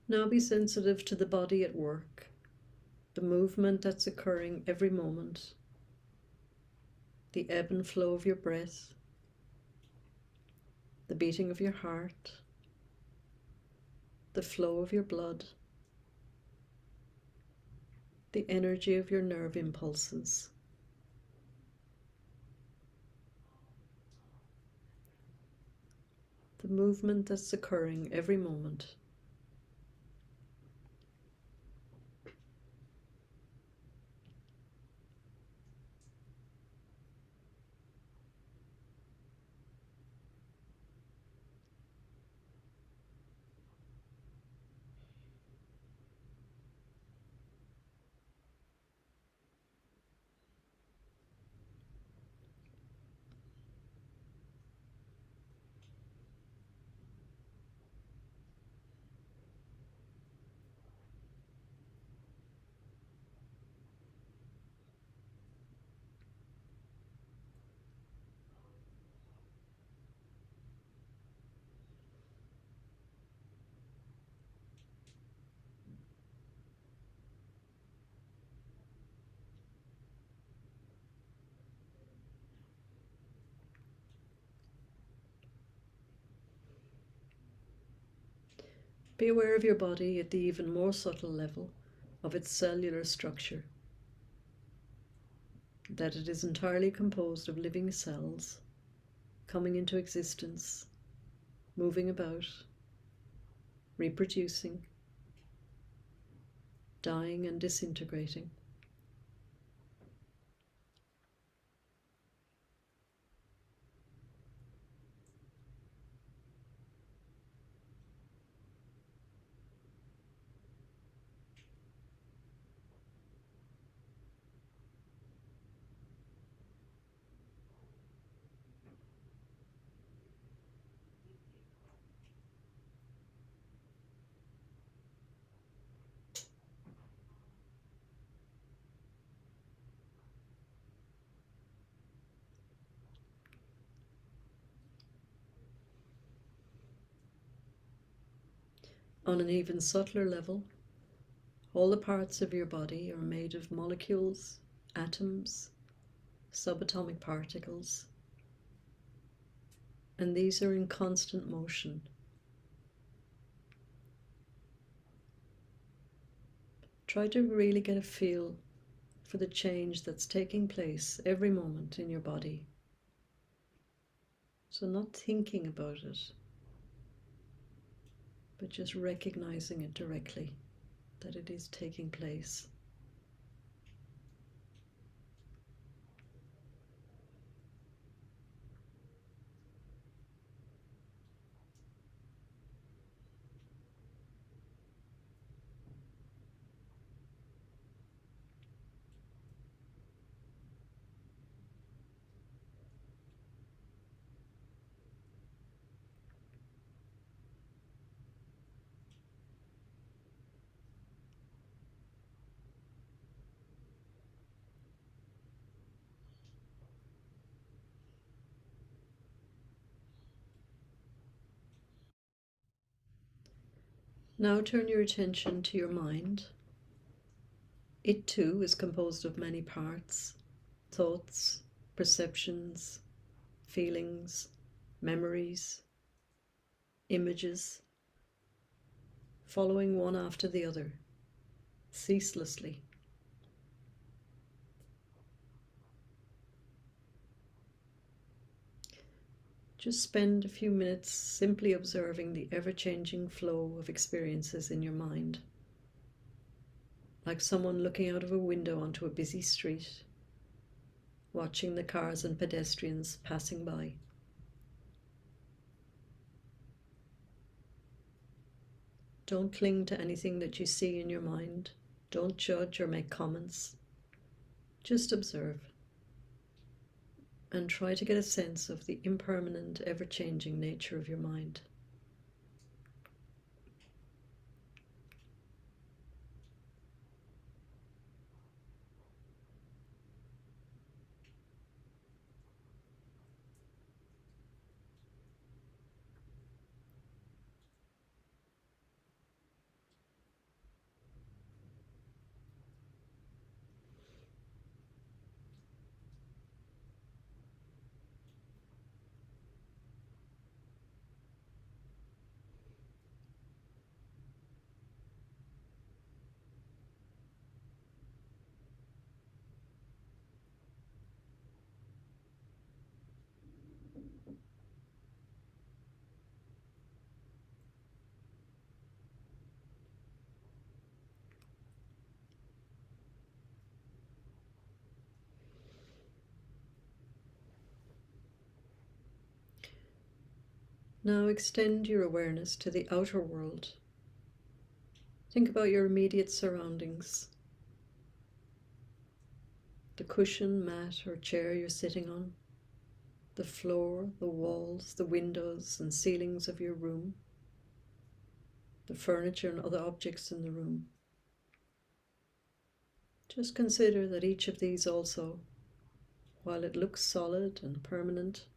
Now be sensitive to the body at work, the movement that's occurring every moment, the ebb and flow of your breath, the beating of your heart, the flow of your blood, the energy of your nerve impulses. The movement that's occurring every moment. Be aware of your body at the even more subtle level of its cellular structure, that it is entirely composed of living cells, coming into existence, moving about, reproducing, dying and disintegrating. On an even subtler level, all the parts of your body are made of molecules, atoms, subatomic particles, and these are in constant motion. Try to really get a feel for the change that's taking place every moment in your body. So not thinking about it, but just recognizing it directly, that it is taking place. Now turn your attention to your mind. It too is composed of many parts: thoughts, perceptions, feelings, memories, images, following one after the other, ceaselessly. Just spend a few minutes simply observing the ever-changing flow of experiences in your mind, like someone looking out of a window onto a busy street, watching the cars and pedestrians passing by. Don't cling to anything that you see in your mind. Don't judge or make comments. Just observe and try to get a sense of the impermanent, ever-changing nature of your mind. Now extend your awareness to the outer world. Think about your immediate surroundings. The cushion, mat, or chair you're sitting on, the floor, the walls, the windows and ceilings of your room, the furniture and other objects in the room. Just consider that each of these also, while it looks solid and permanent,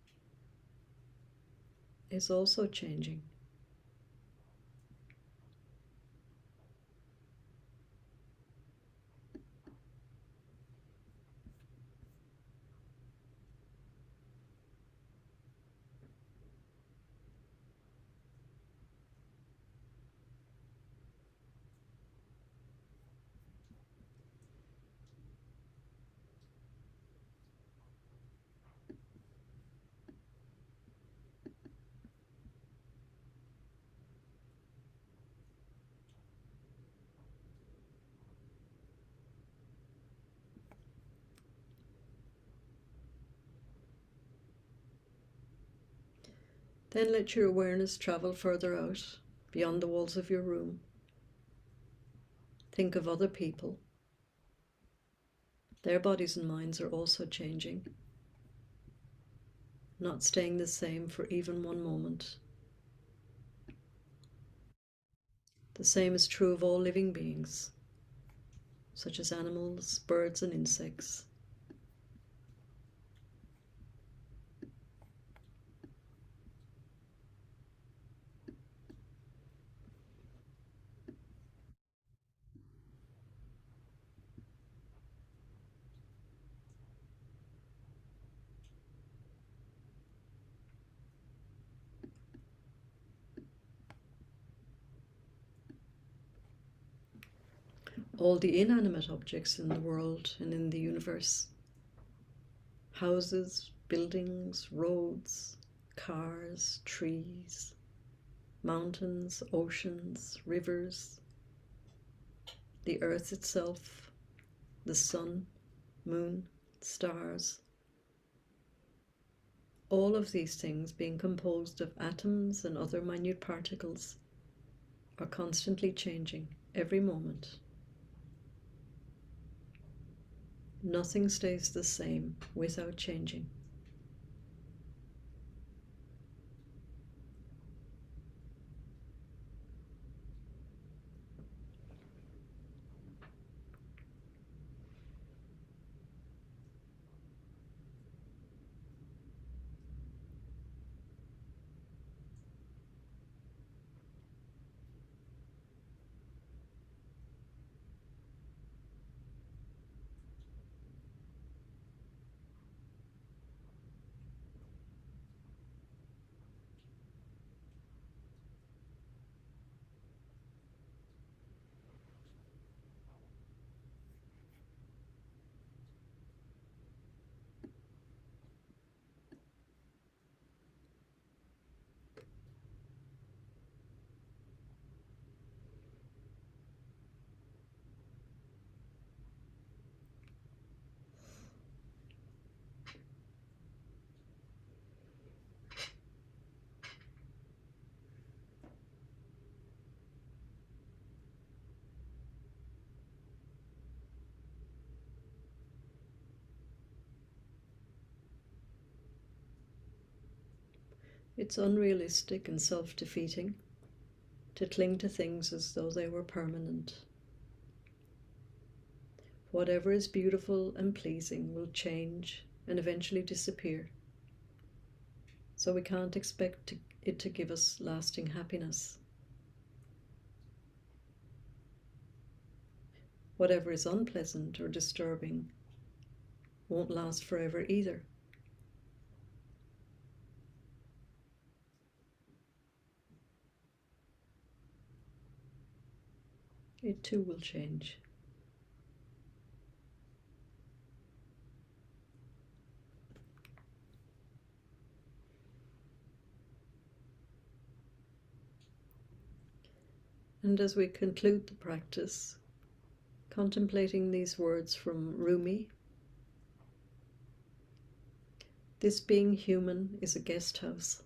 is also changing. Then let your awareness travel further out, beyond the walls of your room. Think of other people. Their bodies and minds are also changing, not staying the same for even one moment. The same is true of all living beings, such as animals, birds, and insects. All the inanimate objects in the world and in the universe, houses, buildings, roads, cars, trees, mountains, oceans, rivers, the earth itself, the sun, moon, stars, all of these things being composed of atoms and other minute particles are constantly changing every moment. Nothing stays the same without changing. It's unrealistic and self-defeating to cling to things as though they were permanent. Whatever is beautiful and pleasing will change and eventually disappear. So we can't expect it to give us lasting happiness. Whatever is unpleasant or disturbing won't last forever either. It too will change. And as we conclude the practice, contemplating these words from Rumi, this being human is a guest house.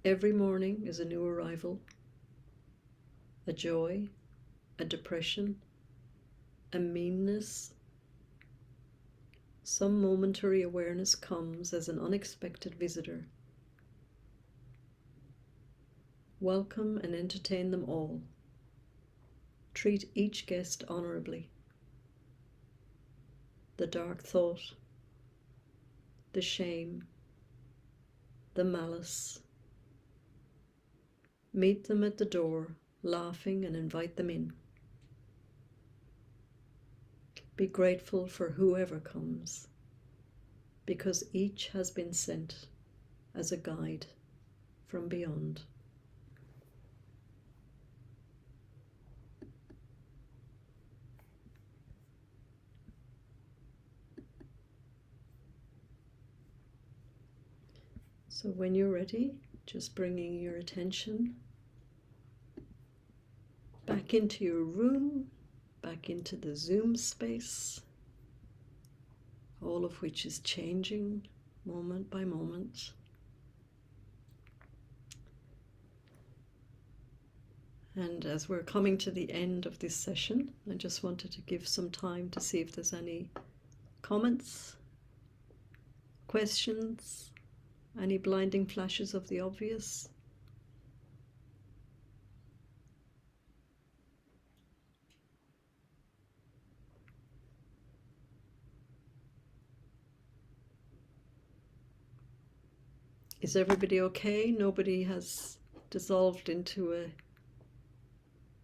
Every morning is a new arrival, a joy, a depression, a meanness. Some momentary awareness comes as an unexpected visitor. Welcome and entertain them all. Treat each guest honorably. The dark thought, the shame, the malice. Meet them at the door, laughing, and invite them in. Be grateful for whoever comes, because each has been sent as a guide from beyond. So when you're ready, just bringing your attention back into your room, back into the Zoom space, all of which is changing moment by moment. And as we're coming to the end of this session, I just wanted to give some time to see if there's any comments, questions, any blinding flashes of the obvious. Is everybody okay? Nobody has dissolved into a...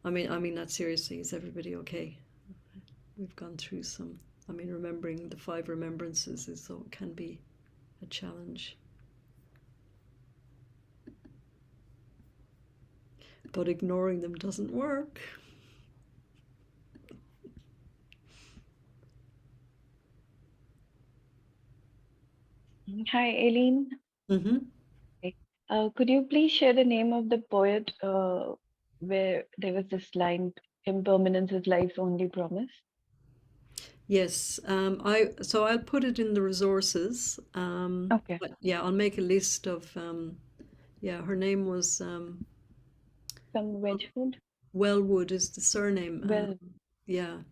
I mean that seriously, is everybody okay? We've gone through some... I mean, remembering the 5 remembrances can be a challenge. But ignoring them doesn't work. Hi, Aileen. Mm-hmm. Could you please share the name of the poet where there was this line, "Impermanence is life's only promise"? Yes, I'll put it in the resources. Okay. But yeah, I'll make a list of yeah, her name was Some Wedgwood? Wellwood is the surname. Well, Yeah,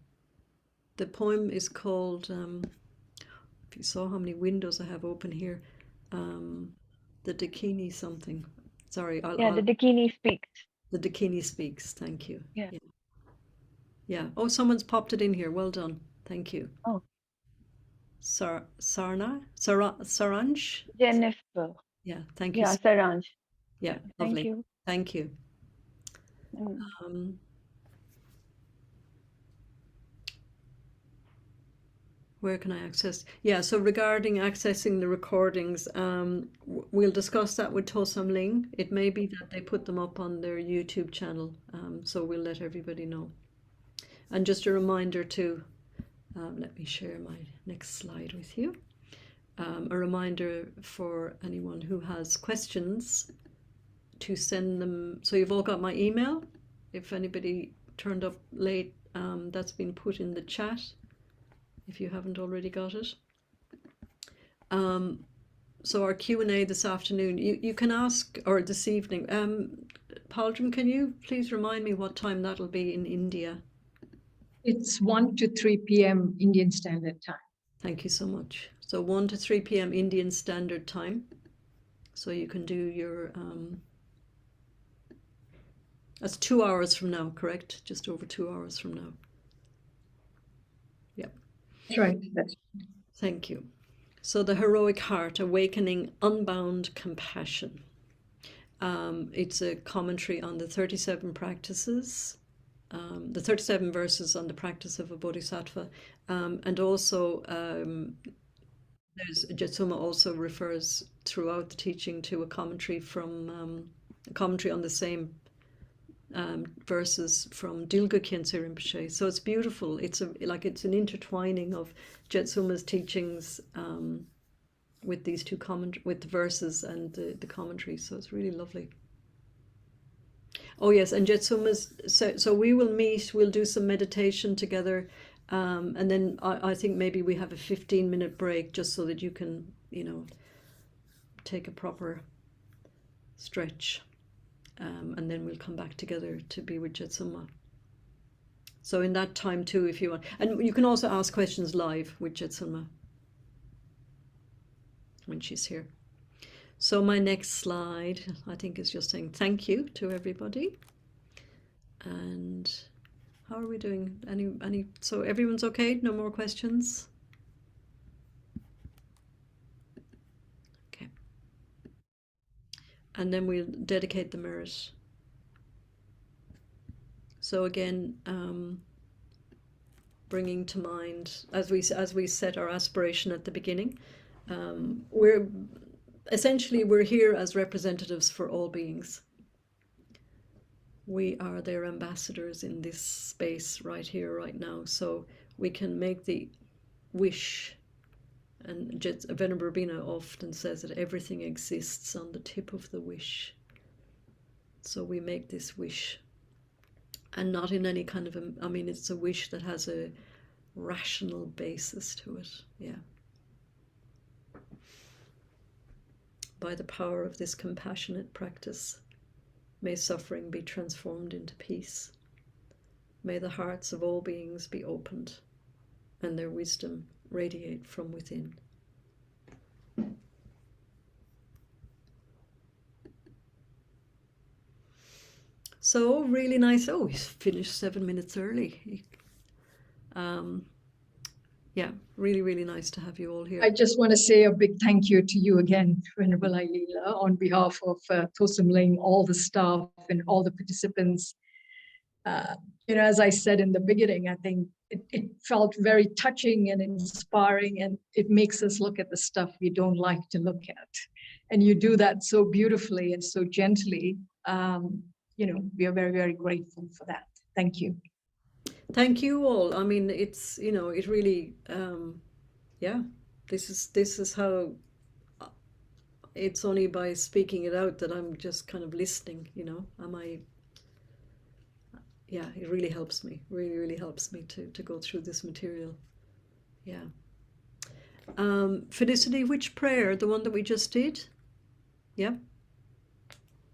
the poem is called if you saw how many windows I have open here, the Dakini something. Sorry, yeah, the Dakini speaks. the Dakini speaks. Thank you. Yeah. Yeah. Oh, someone's popped it in here. Well done. Thank you. Oh, Saranj? Jennifer. Yeah, thank you. Yeah, Saranj. Yeah, Thank lovely. you. Thank you. Mm. Where can I access? Yeah, so regarding accessing the recordings, we'll discuss that with Thosamling. It may be that they put them up on their YouTube channel, so we'll let everybody know. And just a reminder too, let me share my next slide with you. A reminder for anyone who has questions to send them. So you've all got my email. If anybody turned up late, that's been put in the chat if you haven't already got it. So our Q&A this afternoon, you can ask, or this evening. Pauldrum, can you please remind me what time that'll be in India? It's 1 to 3 p.m. Indian Standard Time. Thank you so much. So 1 to 3 p.m. Indian Standard Time. So you can do your... that's 2 hours from now, correct? Just over 2 hours from now. Yep. That's right. Thank you. So the heroic heart, awakening unbound compassion. It's a commentary on the 37 practices, the 37 verses on the practice of a bodhisattva, and also Jetsuma also refers throughout the teaching to a commentary from a commentary on the same verses from Dilgo Khyentse Rinpoche. So it's beautiful. It's an intertwining of Jetsuma's teachings with these two with the verses and the commentary. So it's really lovely. Oh yes, and Jetsuma's. So we will meet. We'll do some meditation together, and then I think maybe we have a 15-minute break just so that you can, take a proper stretch. And then we'll come back together to be with Jetsuma. So in that time too, if you want, and you can also ask questions live with Jetsuma when she's here. So my next slide, I think, is just saying thank you to everybody. And how are we doing? So everyone's okay? No more questions? Okay. And then we'll dedicate the merit. So again, bringing to mind, as we set our aspiration at the beginning, we're here as representatives for all beings. We are their ambassadors in this space right here, right now. So we can make the wish, and Venerable Bina often says that everything exists on the tip of the wish. So we make this wish. And not in any kind of it's a wish that has a rational basis to it. Yeah. By the power of this compassionate practice, May suffering be transformed into peace. May the hearts of all beings be opened and their wisdom radiate from within. So really nice. Oh, he's finished 7 minutes early. Yeah, really, really nice to have you all here. I just want to say a big thank you to you again, Venerable Aileen, on behalf of Thosamling, all the staff and all the participants. As I said in the beginning, I think it felt very touching and inspiring, and it makes us look at the stuff we don't like to look at. And you do that so beautifully and so gently. We are very, very grateful for that. Thank you. Thank you all. I mean, it's, it really, yeah, this is how, it's only by speaking it out that I'm just kind of listening, yeah, it really helps me, really, really helps me to go through this material. Yeah. Felicity, which prayer? The one that we just did? Yeah.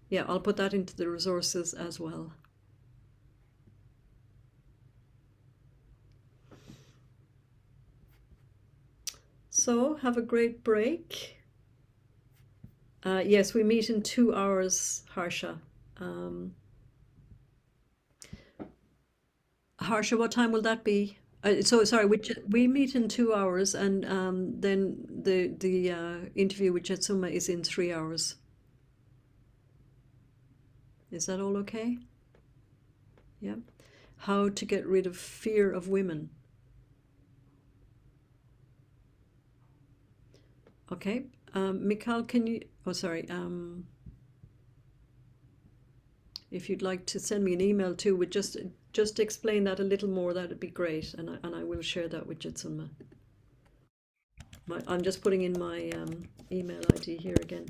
Yeah, I'll put that into the resources as well. So have a great break. Yes, we meet in 2 hours, Harsha. Harsha, what time will that be? So sorry, we meet in 2 hours, and then the interview with Jetsuma is in 3 hours. Is that all okay? Yeah. How to get rid of fear of women. Okay. Mikhail, can you, if you'd like to send me an email too, with just explain that a little more, that'd be great, and I will share that with Jitsuma. I'm just putting in my email ID here again.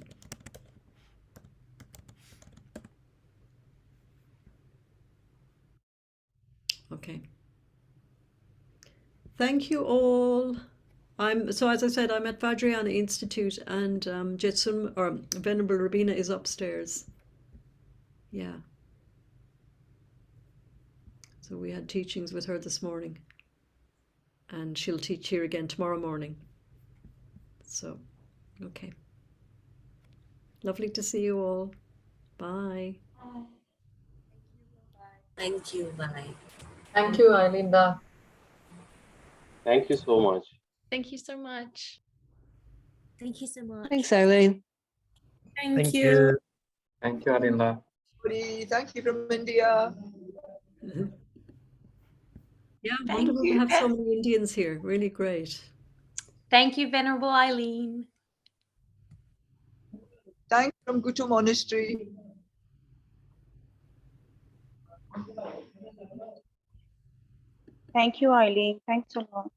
Okay. Thank you all. So as I said, I'm at Vajrayana Institute, and Jetsuma, or Venerable Rabina, is upstairs. Yeah. So we had teachings with her this morning, and she'll teach here again tomorrow morning. So, okay. Lovely to see you all. Bye. Thank you. Bye. Thank you, Aileen. Thank you so much. Thank you so much. Thank you so much. Thanks, Aileen. Thank you. Thank you, Arinda. Thank you from India. Yeah, wonderful to have so many Indians here. Really great. Thank you, Venerable Aileen. Thanks from Gutu Monastery. Thank you, Aileen. Thanks a lot.